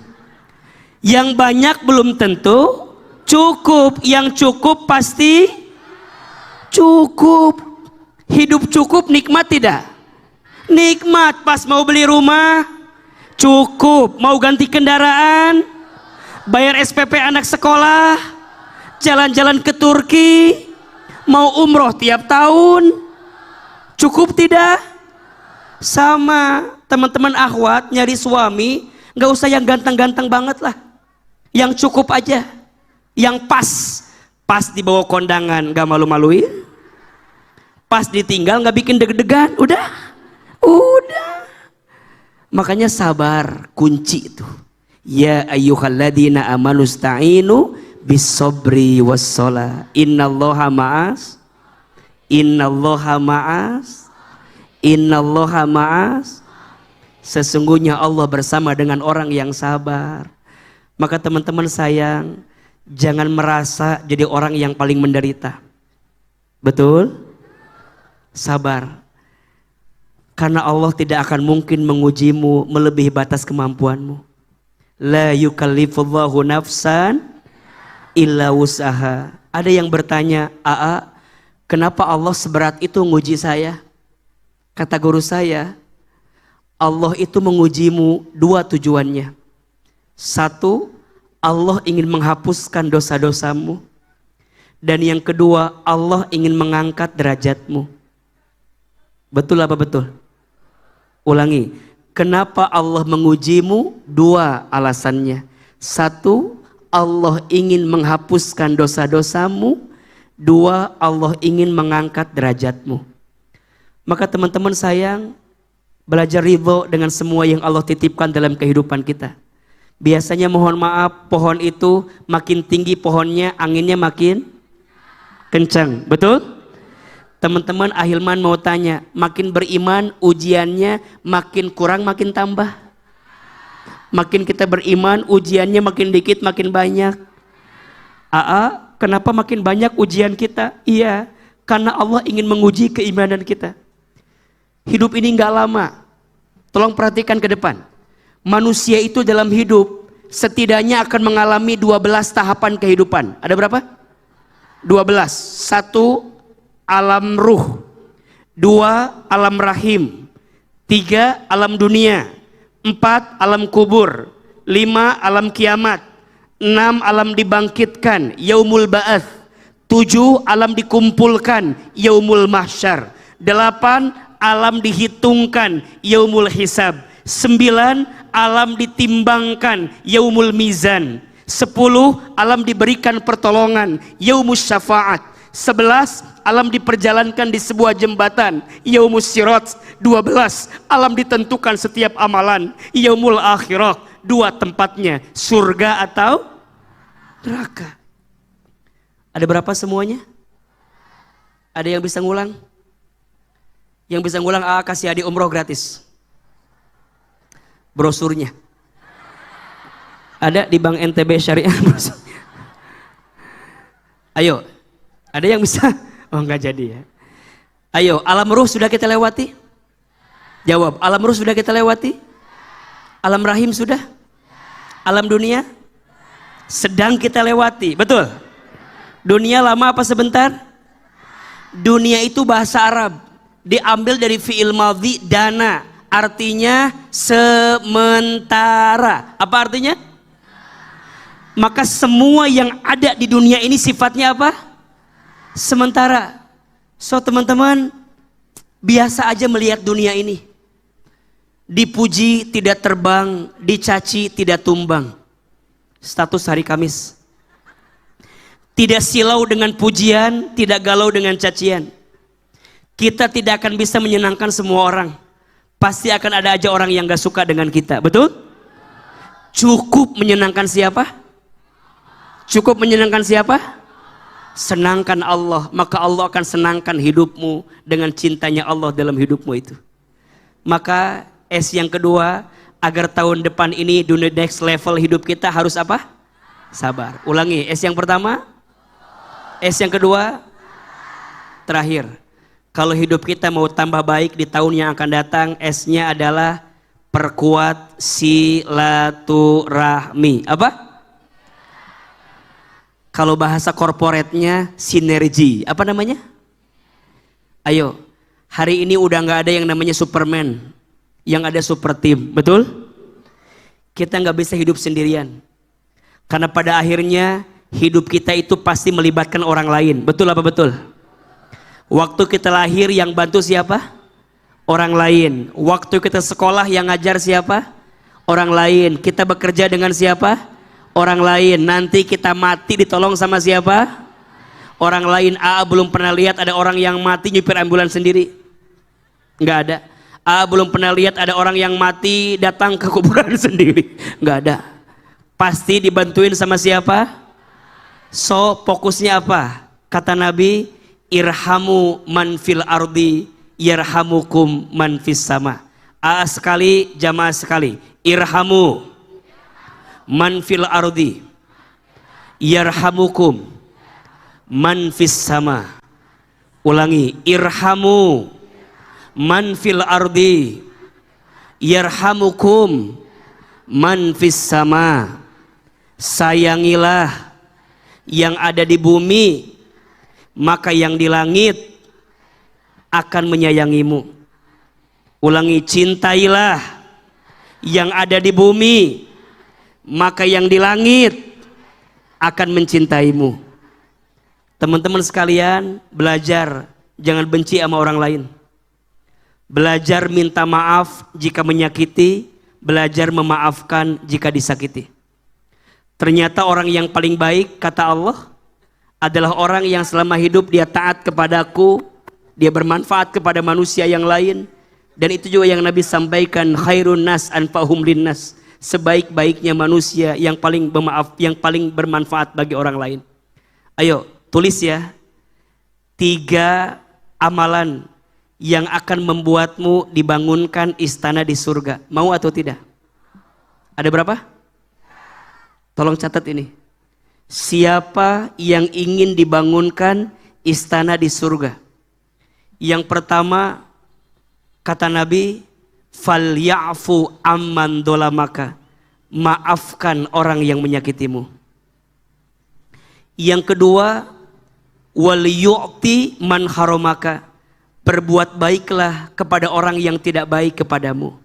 Yang banyak belum tentu cukup, yang cukup pasti cukup. Hidup cukup nikmat tidak? Nikmat. Pas mau beli rumah cukup, mau ganti kendaraan, bayar SPP anak sekolah, jalan-jalan ke Turki, mau umroh tiap tahun, cukup tidak? Sama teman-teman akhwat nyari suami, nggak usah yang ganteng-ganteng banget lah, yang cukup aja, yang pas dibawa kondangan nggak malu-maluin, pas ditinggal nggak bikin deg-degan, udah. Makanya sabar kunci itu. Ya ayyuhalladzina amanu sta'inu bis-sabri was-shalah. Innallaha ma'as. Sesungguhnya Allah bersama dengan orang yang sabar. Maka teman-teman sayang, jangan merasa jadi orang yang paling menderita. Betul? Sabar. Karena Allah tidak akan mungkin mengujimu melebihi batas kemampuanmu. La yukallifullahu nafsan illa wus'aha. Ada yang bertanya, "Aa, kenapa Allah seberat itu nguji saya?" Kata guru saya, Allah itu mengujimu dua tujuannya. Satu, Allah ingin menghapuskan dosa-dosamu. Dan yang kedua, Allah ingin mengangkat derajatmu. Betul apa betul? Ulangi. Kenapa Allah mengujimu? Dua alasannya. Satu, Allah ingin menghapuskan dosa-dosamu. Dua, Allah ingin mengangkat derajatmu. Maka teman-teman sayang, belajar ridho dengan semua yang Allah titipkan dalam kehidupan kita. Biasanya mohon maaf, pohon itu makin tinggi pohonnya, anginnya makin kencang. Betul? Teman-teman Ahilman mau tanya, makin beriman ujiannya makin kurang makin tambah? Makin kita beriman ujiannya makin dikit makin banyak? Kenapa makin banyak ujian kita? Iya, karena Allah ingin menguji keimanan kita. Hidup ini nggak lama. Tolong perhatikan ke depan. Manusia itu dalam hidup setidaknya akan mengalami 12 tahapan kehidupan. Ada berapa? 12. Satu, alam ruh. 2, alam rahim. 3 alam dunia, 4 alam kubur, 5 alam kiamat, 6 alam dibangkitkan, yaumul ba'ats, 7 alam dikumpulkan, yaumul mahsyar, 8 alam dihitungkan, yaumul hisab, 9 alam ditimbangkan, yaumul mizan, 10 alam diberikan pertolongan, yaumus syafaat, 11 alam diperjalankan di sebuah jembatan, yaumus sirat, 12 alam ditentukan setiap amalan, yaumul akhirah, 2 tempatnya, surga atau neraka. Ada berapa semuanya? Ada yang bisa ngulang? Yang bisa ngulang, kasih adik umroh gratis brosurnya. Ada di Bank NTB Syariah brosurnya. Ayo, ada yang bisa? Oh, enggak jadi ya. Ayo, alam ruh sudah kita lewati? Jawab, alam ruh sudah kita lewati? Alam rahim sudah? Alam dunia? Sedang kita lewati, betul? Dunia lama apa sebentar? Dunia itu bahasa Arab, diambil dari fi'il madhi dana, artinya sementara. Apa artinya? Maka semua yang ada di dunia ini sifatnya apa? Sementara. So teman-teman, biasa aja melihat dunia ini. Dipuji tidak terbang, dicaci tidak tumbang. Status hari Kamis. Tidak silau dengan pujian, tidak galau dengan cacian. Kita tidak akan bisa menyenangkan semua orang. Pasti akan ada aja orang yang gak suka dengan kita, betul? Cukup menyenangkan siapa? Cukup menyenangkan siapa? Senangkan Allah, maka Allah akan senangkan hidupmu dengan cintanya Allah dalam hidupmu itu. Maka S yang kedua, agar tahun depan ini dunia next level hidup kita harus apa? Sabar. Ulangi, S yang pertama, S yang kedua, terakhir. Kalau hidup kita mau tambah baik di tahun yang akan datang, S-nya adalah perkuat silaturahmi. Apa? Kalau bahasa korporatnya sinergi. Apa namanya? Ayo, hari ini udah nggak ada yang namanya Superman, yang ada super team, betul? Kita nggak bisa hidup sendirian, karena pada akhirnya hidup kita itu pasti melibatkan orang lain, betul apa betul? Waktu kita lahir yang bantu siapa? Orang lain. Waktu kita sekolah yang ngajar siapa? Orang lain. Kita bekerja dengan siapa? Orang lain. Nanti kita mati ditolong sama siapa? Orang lain. Belum pernah lihat ada orang yang mati nyupir ambulans sendiri. Nggak ada. Belum pernah lihat ada orang yang mati datang ke kuburan sendiri. Nggak ada. Pasti dibantuin sama siapa? So fokusnya apa? Kata Nabi, irhamu man fil ardi yarhamukum man fis sama. Sekali, jamaah sekali. Irhamu man fil ardi yarhamukum man fis sama. Ulangi, irhamu man fil ardi yarhamukum man fis sama. Sayangilah yang ada di bumi, maka yang di langit akan menyayangimu. Ulangi, cintailah yang ada di bumi, maka yang di langit akan mencintaimu. Teman-teman sekalian, belajar jangan benci sama orang lain. Belajar minta maaf jika menyakiti, belajar memaafkan jika disakiti. Ternyata orang yang paling baik, kata Allah, adalah orang yang selama hidup dia taat kepadaku, dia bermanfaat kepada manusia yang lain. Dan itu juga yang Nabi sampaikan, khairun nas anfa'hum linnas. Sebaik-baiknya manusia yang paling bermaaf, yang paling bermanfaat bagi orang lain. Ayo tulis ya, 3 amalan yang akan membuatmu dibangunkan istana di surga. Mau atau tidak? Ada berapa? Tolong catat ini. Siapa yang ingin dibangunkan istana di surga? Yang pertama, kata Nabi, falyafu amman dolamaka, maafkan orang yang menyakitimu. Yang kedua, wal yu'ti man haramaka, Berbuat baiklah kepada orang yang tidak baik kepadamu.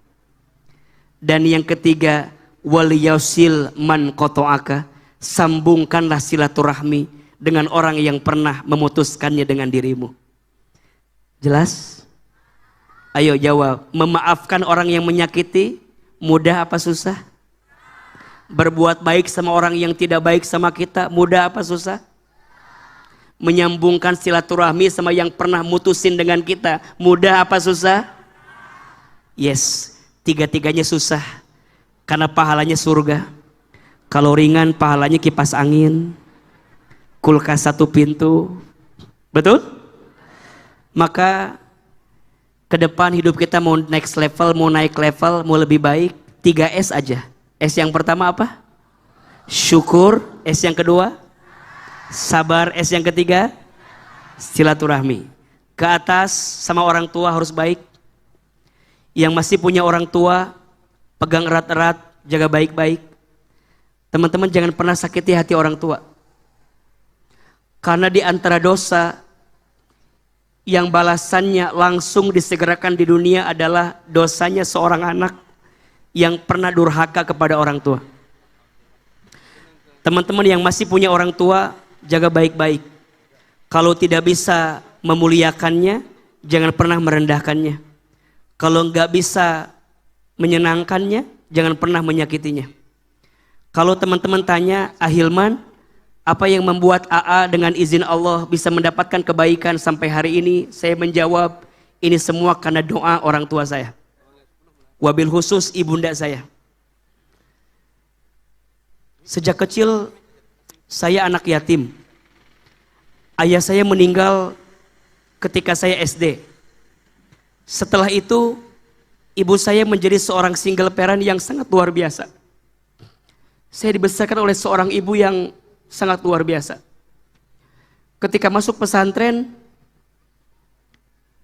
Dan yang ketiga, wal yasil man qata'aka, sambungkanlah silaturahmi dengan orang yang pernah memutuskannya dengan dirimu. Jelas? Ayo jawab. Memaafkan orang yang menyakiti mudah apa susah? Berbuat baik sama orang yang tidak baik sama kita mudah apa susah? Menyambungkan silaturahmi sama yang pernah mutusin dengan kita mudah apa susah? Yes, tiga-tiganya susah karena pahalanya surga. Kalau ringan pahalanya kipas angin, kulkas satu pintu. Betul? Maka ke depan hidup kita mau next level, mau naik level, mau lebih baik, 3S aja. S yang pertama apa? Syukur. S yang kedua? Sabar. S yang ketiga? Silaturahmi. Ke atas sama orang tua harus baik. Yang masih punya orang tua, pegang erat-erat, jaga baik-baik. Teman-teman jangan pernah sakiti hati orang tua. Karena di antara dosa yang balasannya langsung disegerakan di dunia adalah dosanya seorang anak yang pernah durhaka kepada orang tua. Teman-teman yang masih punya orang tua, jaga baik-baik. Kalau tidak bisa memuliakannya, jangan pernah merendahkannya. Kalau nggak bisa menyenangkannya, jangan pernah menyakitinya. Kalau teman-teman tanya, Ahilman, apa yang membuat AA dengan izin Allah bisa mendapatkan kebaikan sampai hari ini? Saya menjawab, ini semua karena doa orang tua saya. Wabil khusus ibunda saya. Sejak kecil saya anak yatim. Ayah saya meninggal ketika saya SD. Setelah itu ibu saya menjadi seorang single parent yang sangat luar biasa. Saya dibesarkan oleh seorang ibu yang sangat luar biasa. Ketika masuk pesantren,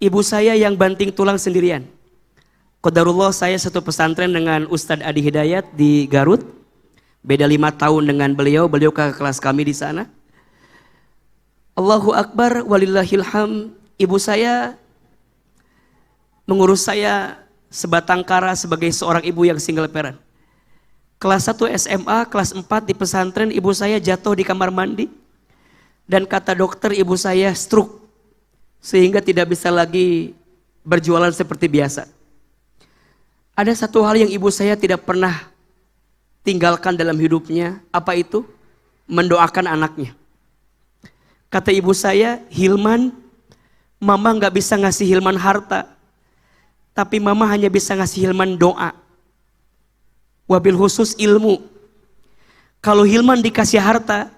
ibu saya yang banting tulang sendirian. Qadarullah saya satu pesantren dengan Ustadz Adi Hidayat di Garut. Beda 5 tahun dengan beliau ke kelas kami di sana. Allahu Akbar walillahilham. Ibu saya mengurus saya sebatang kara sebagai seorang ibu yang single parent. Kelas 1 SMA, kelas 4 di pesantren ibu saya jatuh di kamar mandi. Dan kata dokter ibu saya stroke. Sehingga tidak bisa lagi berjualan seperti biasa. Ada satu hal yang ibu saya tidak pernah tinggalkan dalam hidupnya. Apa itu? Mendoakan anaknya. Kata ibu saya, Hilman, mama gak bisa ngasih Hilman harta. Tapi mama hanya bisa ngasih Hilman doa. Wabil khusus ilmu. Kalau Hilman dikasih harta,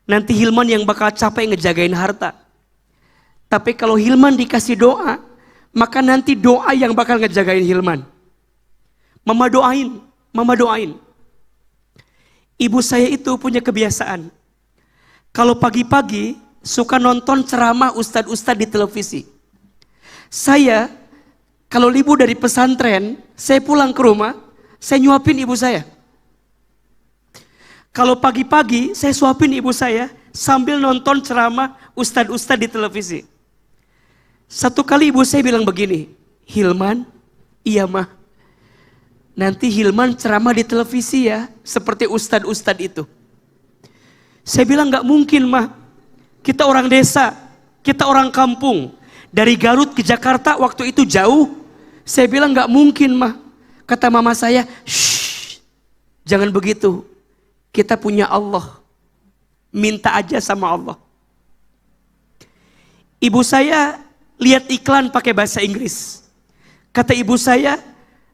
nanti Hilman yang bakal capek ngejagain harta. Tapi kalau Hilman dikasih doa, maka nanti doa yang bakal ngejagain Hilman. Mama doain, mama doain. Ibu saya itu punya kebiasaan. Kalau pagi-pagi suka nonton ceramah ustadz-ustadz di televisi. Saya kalau libur dari pesantren, saya pulang ke rumah, saya nyuapin ibu saya. Kalau pagi-pagi saya suapin ibu saya sambil nonton ceramah ustadz-ustadz di televisi. Satu kali ibu saya bilang begini, Hilman, iya mah. Nanti Hilman ceramah di televisi ya, seperti ustadz-ustadz itu. Saya bilang gak mungkin mah, kita orang desa, kita orang kampung. Dari Garut ke Jakarta waktu itu jauh. Saya bilang gak mungkin mah. Kata mama saya, shh, jangan begitu. Kita punya Allah. Minta aja sama Allah. Ibu saya lihat iklan pakai bahasa Inggris. Kata ibu saya,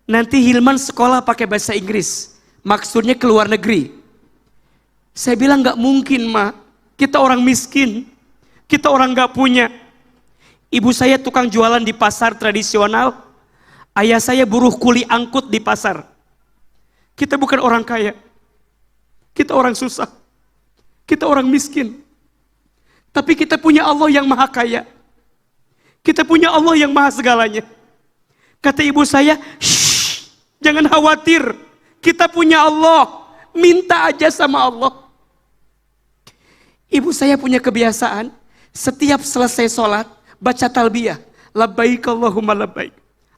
nanti Hilman sekolah pakai bahasa Inggris. Maksudnya ke luar negeri. Saya bilang gak mungkin ma. Kita orang miskin. Kita orang gak punya. Ibu saya tukang jualan di pasar tradisional. Ayah saya buruh kuli angkut di pasar. Kita bukan orang kaya. Kita orang susah. Kita orang miskin. Tapi kita punya Allah yang maha kaya. Kita punya Allah yang maha segalanya. Kata ibu saya, shh, jangan khawatir. Kita punya Allah. Minta aja sama Allah. Ibu saya punya kebiasaan, setiap selesai sholat, baca talbiyah. Labbaik Allahumma labbaik.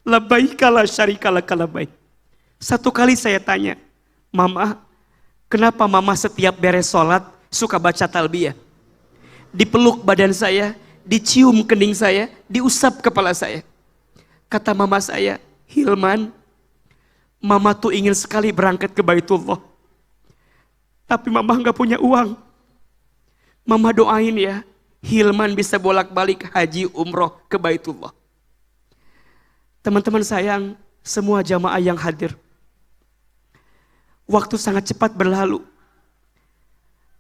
Labbaik la syarika laka labbaik. Satu kali saya tanya, Mama, kenapa Mama setiap beres sholat suka baca talbiyah? Dipeluk badan saya, dicium kening saya, diusap kepala saya. Kata Mama saya, Hilman, Mama tuh ingin sekali berangkat ke Baitullah. Tapi Mama nggak punya uang. Mama doain ya, Hilman bisa bolak-balik haji umroh ke Baitullah. Teman-teman sayang, semua jamaah yang hadir. Waktu sangat cepat berlalu.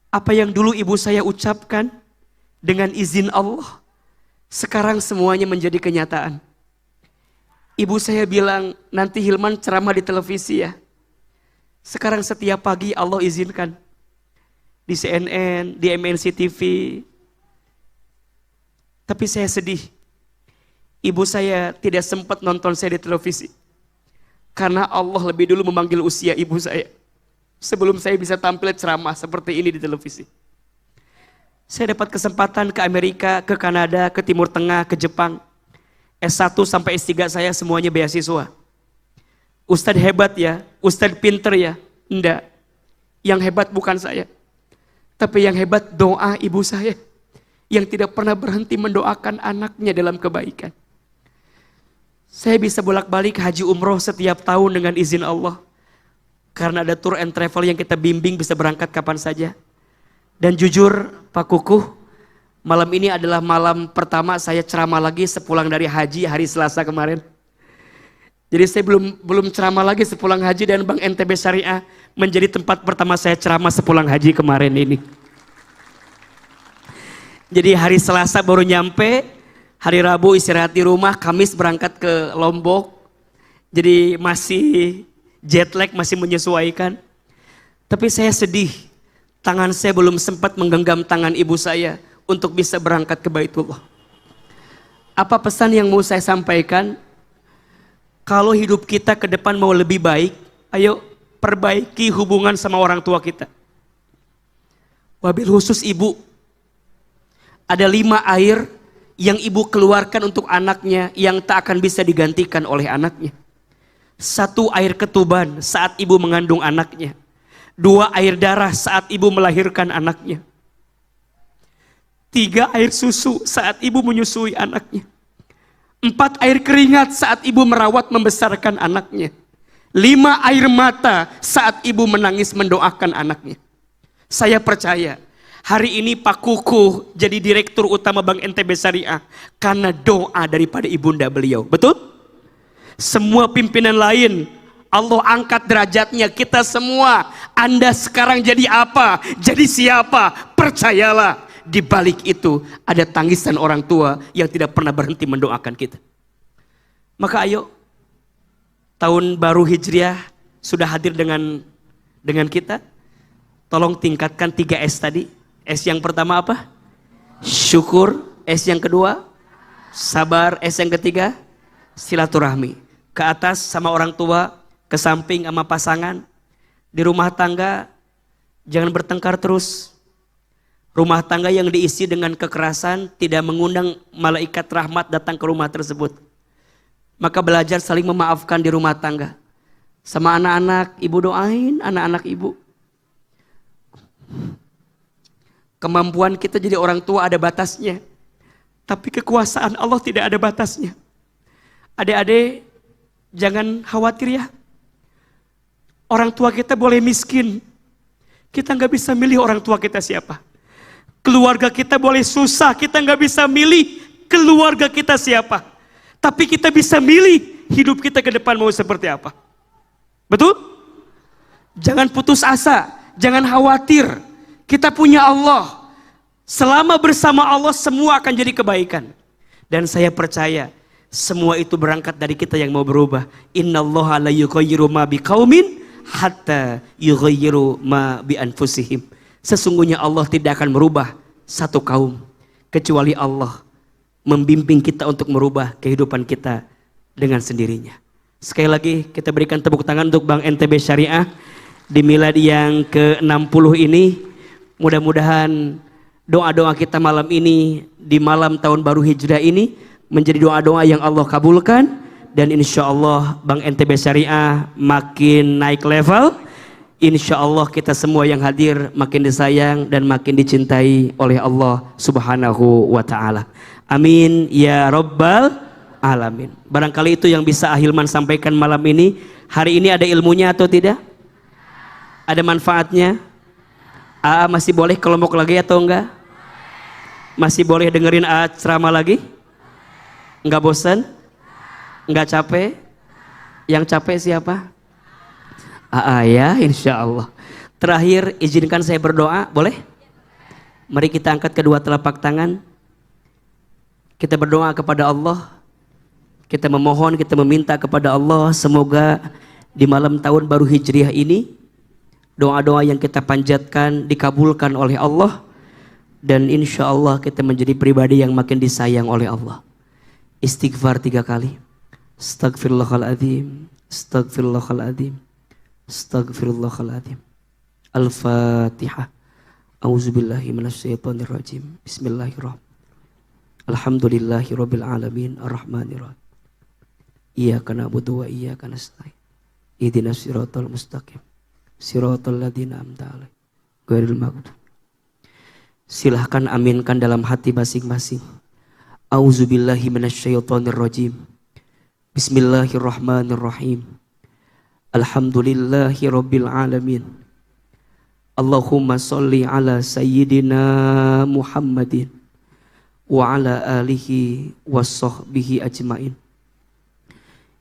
Apa yang dulu ibu saya ucapkan, dengan izin Allah, sekarang semuanya menjadi kenyataan. Ibu saya bilang, nanti Hilman ceramah di televisi ya. Sekarang setiap pagi Allah izinkan. Di CNN, di MNC TV. Tapi saya sedih. Ibu saya tidak sempat nonton saya di televisi. Karena Allah lebih dulu memanggil usia ibu saya. Sebelum saya bisa tampil ceramah seperti ini di televisi. Saya dapat kesempatan ke Amerika, ke Kanada, ke Timur Tengah, ke Jepang. S1 sampai S3 saya semuanya beasiswa. Ustadz hebat ya, Ustadz pinter ya. Enggak. Yang hebat bukan saya. Tapi yang hebat doa ibu saya. Yang tidak pernah berhenti mendoakan anaknya dalam kebaikan. Saya bisa bolak-balik haji umroh setiap tahun dengan izin Allah. Karena ada tour and travel yang kita bimbing bisa berangkat kapan saja. Dan jujur Pak Kukuh, malam ini adalah malam pertama saya ceramah lagi sepulang dari haji hari Selasa kemarin. Jadi saya belum ceramah lagi sepulang haji dan Bank NTB Syariah menjadi tempat pertama saya ceramah sepulang haji kemarin ini. Jadi hari Selasa baru nyampe, hari Rabu istirahat di rumah, Kamis berangkat ke Lombok. Jadi masih jet lag, masih menyesuaikan. Tapi saya sedih, tangan saya belum sempat menggenggam tangan ibu saya untuk bisa berangkat ke Baitullah. Apa pesan yang mau saya sampaikan? Kalau hidup kita ke depan mau lebih baik, ayo perbaiki hubungan sama orang tua kita. Wabil khusus ibu. Ada 5 air yang ibu keluarkan untuk anaknya yang tak akan bisa digantikan oleh anaknya. 1 air ketuban saat ibu mengandung anaknya. 2 air darah saat ibu melahirkan anaknya. 3 air susu saat ibu menyusui anaknya. 4 air keringat saat ibu merawat membesarkan anaknya. 5 air mata saat ibu menangis mendoakan anaknya. Saya percaya hari ini Pak Kukuh jadi direktur utama Bank NTB Syariah karena doa daripada ibunda beliau. Betul? Semua pimpinan lain Allah angkat derajatnya, kita semua. Anda sekarang jadi apa? Jadi siapa? Percayalah, di balik itu ada tangisan orang tua yang tidak pernah berhenti mendoakan kita. Maka ayo, tahun baru Hijriah sudah hadir dengan kita. Tolong tingkatkan 3S tadi. S yang pertama apa? Syukur. S yang kedua? Sabar. S yang ketiga? Silaturahmi. Ke atas sama orang tua, ke samping sama pasangan. Di rumah tangga jangan bertengkar terus. Rumah tangga yang diisi dengan kekerasan tidak mengundang malaikat rahmat datang ke rumah tersebut. Maka belajar saling memaafkan di rumah tangga. Sama anak-anak, ibu doain anak-anak ibu. Kemampuan kita jadi orang tua ada batasnya. Tapi kekuasaan Allah tidak ada batasnya. Adik-adik, jangan khawatir ya. Orang tua kita boleh miskin. Kita nggak bisa milih orang tua kita siapa. Keluarga kita boleh susah. Kita nggak bisa milih keluarga kita siapa. Tapi kita bisa milih hidup kita ke depan mau seperti apa. Betul? Jangan putus asa. Jangan khawatir. Kita punya Allah. Selama bersama Allah semua akan jadi kebaikan. Dan saya percaya semua itu berangkat dari kita yang mau berubah. Innallaha la yughayyiru ma biqaumin hatta yughayyiru ma bi anfusihim. Sesungguhnya Allah tidak akan merubah satu kaum kecuali Allah membimbing kita untuk merubah kehidupan kita dengan sendirinya. Sekali lagi kita berikan tepuk tangan untuk Bank NTB Syariah di milad yang ke-60 ini. Mudah-mudahan doa-doa kita malam ini di malam tahun baru Hijrah ini menjadi doa-doa yang Allah kabulkan, dan insya Allah Bank NTB Syariah makin naik level. Insya Allah kita semua yang hadir makin disayang dan makin dicintai oleh Allah Subhanahu wa Ta'ala. Amin ya Rabbal Alamin. Barangkali itu yang bisa Ahilman sampaikan malam ini. Hari ini ada ilmunya atau tidak? Ada manfaatnya? Masih boleh kelompok lagi atau enggak? Masih boleh dengerin ceramah lagi? Enggak bosan? Enggak capek? Yang capek siapa? Ya, insya Allah. Terakhir izinkan saya berdoa, boleh? Mari kita angkat kedua telapak tangan. Kita berdoa kepada Allah. Kita memohon, kita meminta kepada Allah, semoga di malam tahun baru Hijriah ini doa-doa yang kita panjatkan dikabulkan oleh Allah, dan insya Allah kita menjadi pribadi yang makin disayang oleh Allah. Istighfar 3 kali. Astagfirullahaladzim, astagfirullahaladzim, astagfirullahaladzim. Al-Fatihah. A'udzubillahi minasyaitonirrajim. Bismillahirrahmanirrahim. Alhamdulillahirabbil alamin arrahmanirrahim. Iyyaka na'budu wa iyyaka nasta'in. Ihdinas siratal mustaqim. Siratal ladzina an'amta 'alaihim ghairil maghdubi. Silahkan aminkan dalam hati masing-masing. A'udzubillahi minasyaitonirrajim. Bismillahirrahmanirrahim. Alhamdulillahirabbil alamin. Allahumma sholli ala sayyidina Muhammadin wa ala alihi wassahbihi ajmain.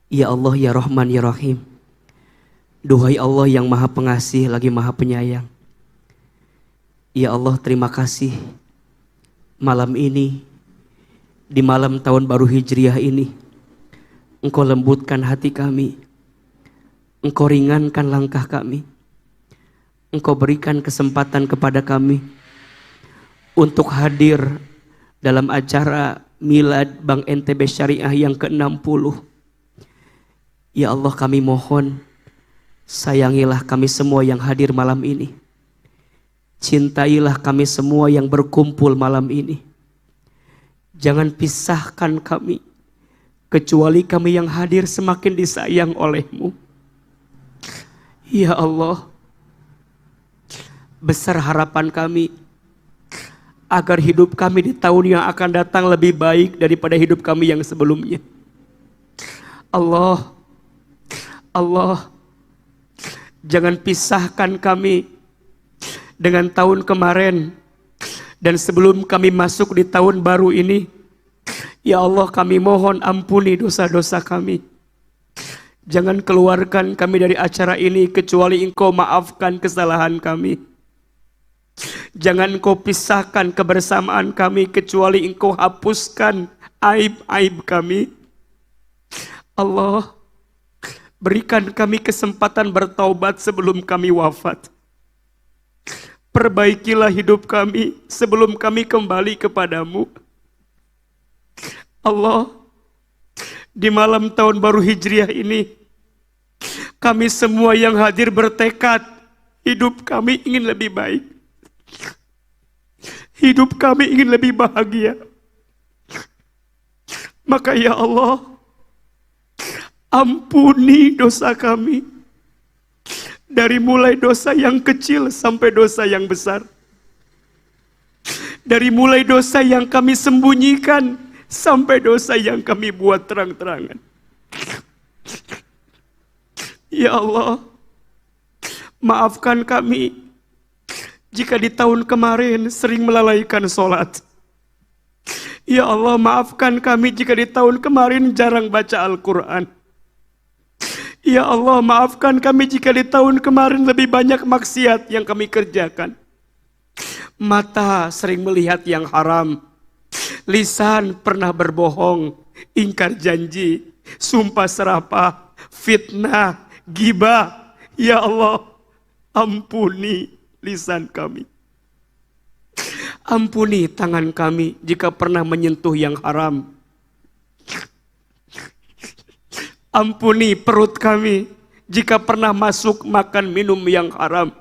Ya Allah, ya Rahman, ya Rahim. Duhai Allah yang maha pengasih lagi maha penyayang. Ya Allah, terima kasih malam ini, di malam tahun baru Hijriah ini, Engkau lembutkan hati kami, Engkau ringankan langkah kami, Engkau berikan kesempatan kepada kami untuk hadir dalam acara Milad Bank NTB Syariah yang ke-60. Ya Allah, kami mohon, sayangilah kami semua yang hadir malam ini. Cintailah kami semua yang berkumpul malam ini. Jangan pisahkan kami, kecuali kami yang hadir semakin disayang oleh-Mu. Ya Allah, besar harapan kami agar hidup kami di tahun yang akan datang lebih baik daripada hidup kami yang sebelumnya. Allah, jangan pisahkan kami dengan tahun kemarin dan sebelum kami masuk di tahun baru ini. Ya Allah, kami mohon ampuni dosa-dosa kami. Jangan keluarkan kami dari acara ini kecuali Engkau maafkan kesalahan kami. Jangan Engkau pisahkan kebersamaan kami kecuali Engkau hapuskan aib-aib kami. Allah, berikan kami kesempatan bertaubat sebelum kami wafat. Perbaikilah hidup kami sebelum kami kembali kepadamu. Allah, di malam tahun baru Hijriah ini, kami semua yang hadir bertekad, hidup kami ingin lebih baik. Hidup kami ingin lebih bahagia. Maka ya Allah, ampuni dosa kami. Dari mulai dosa yang kecil sampai dosa yang besar. Dari mulai dosa yang kami sembunyikan sampai dosa yang kami buat terang-terangan. Ya Allah, maafkan kami jika di tahun kemarin sering melalaikan sholat. Ya Allah, maafkan kami jika di tahun kemarin jarang baca Al-Quran. Ya Allah, maafkan kami jika di tahun kemarin lebih banyak maksiat yang kami kerjakan. Mata sering melihat yang haram. Lisan pernah berbohong, ingkar janji, sumpah serapah, fitnah, ghibah. Ya Allah, ampuni lisan kami. Ampuni tangan kami jika pernah menyentuh yang haram. Ampuni perut kami jika pernah masuk makan minum yang haram.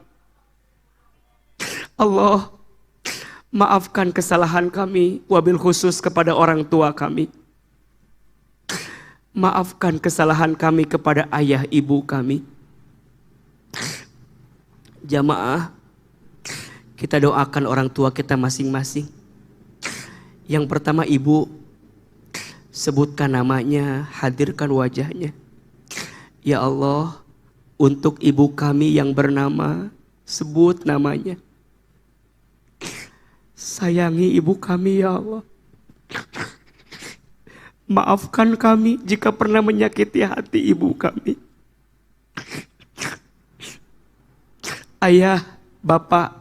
Allah, maafkan kesalahan kami, wabil khusus kepada orang tua kami. Maafkan kesalahan kami kepada ayah ibu kami. Jamaah, kita doakan orang tua kita masing-masing. Yang pertama ibu, sebutkan namanya, hadirkan wajahnya. Ya Allah, untuk ibu kami yang bernama, sebut namanya. Sayangi ibu kami ya Allah. Maafkan kami jika pernah menyakiti hati ibu kami. Ayah, bapak,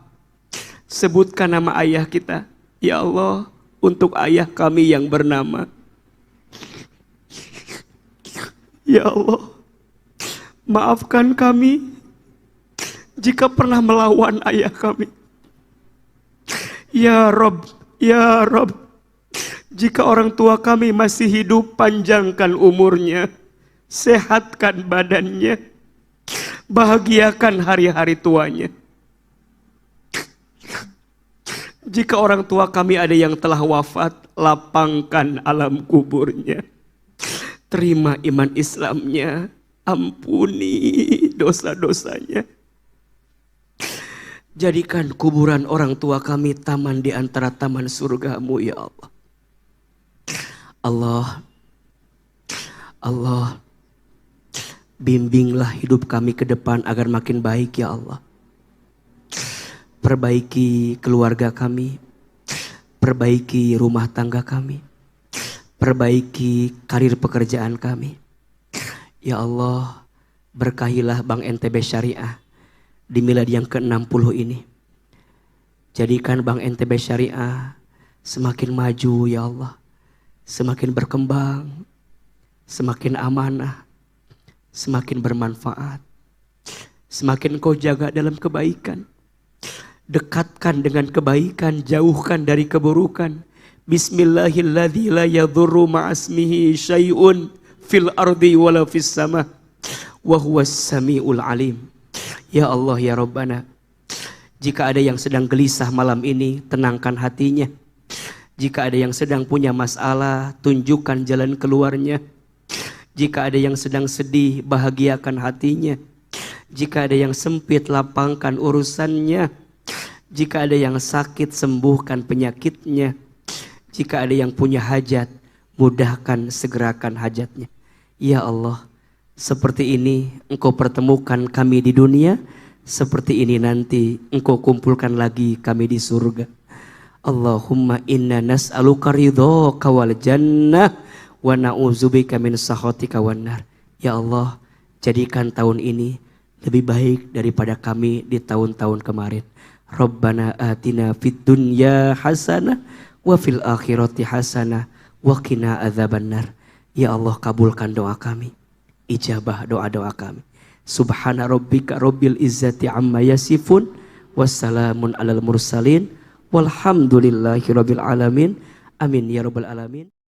sebutkan nama ayah kita. Ya Allah, untuk ayah kami yang bernama. Ya Allah, maafkan kami jika pernah melawan ayah kami. Ya Rabb, ya Rabb, jika orang tua kami masih hidup, panjangkan umurnya, sehatkan badannya, bahagiakan hari-hari tuanya. Jika orang tua kami ada yang telah wafat, lapangkan alam kuburnya. Terima iman Islamnya, ampuni dosa-dosanya. Jadikan kuburan orang tua kami taman di antara taman surgamu ya Allah. Allah, bimbinglah hidup kami ke depan agar makin baik ya Allah. Perbaiki keluarga kami, perbaiki rumah tangga kami, perbaiki karir pekerjaan kami. Ya Allah, berkahilah Bank NTB Syariah di milad yang ke-60 ini. Jadikan Bank NTB Syariah semakin maju ya Allah, semakin berkembang, semakin amanah, semakin bermanfaat, semakin kau jaga dalam kebaikan. Dekatkan dengan kebaikan, jauhkan dari keburukan. Bismillahilladzi la yadhurru ma'asmihi syai'un fil ardi wala fis sama wa huwas samiul alim. Ya Allah ya Rabbana, jika ada yang sedang gelisah malam ini, tenangkan hatinya. Jika ada yang sedang punya masalah, tunjukkan jalan keluarnya. Jika ada yang sedang sedih, bahagiakan hatinya. Jika ada yang sempit, lapangkan urusannya. Jika ada yang sakit, sembuhkan penyakitnya. Jika ada yang punya hajat, mudahkan segerakan hajatnya. Ya Allah, seperti ini Engkau pertemukan kami di dunia, seperti ini nanti Engkau kumpulkan lagi kami di surga. Allahumma inna nas'aluka ridhaka wal jannah wa na'udzubika min sakhatika wan nar. Ya Allah, jadikan tahun ini lebih baik daripada kami di tahun-tahun kemarin. Rabbana atina fid dunya hasanah wa fil akhirati hasanah wa qina adzabannar. Ya Allah, kabulkan doa kami, ijabah doa-doa kami. Subhana rabbika rabbil izzati amma yasifun, wassalamun alal mursalin, walhamdulillahi rabbil alamin. Amin ya rabbal alamin.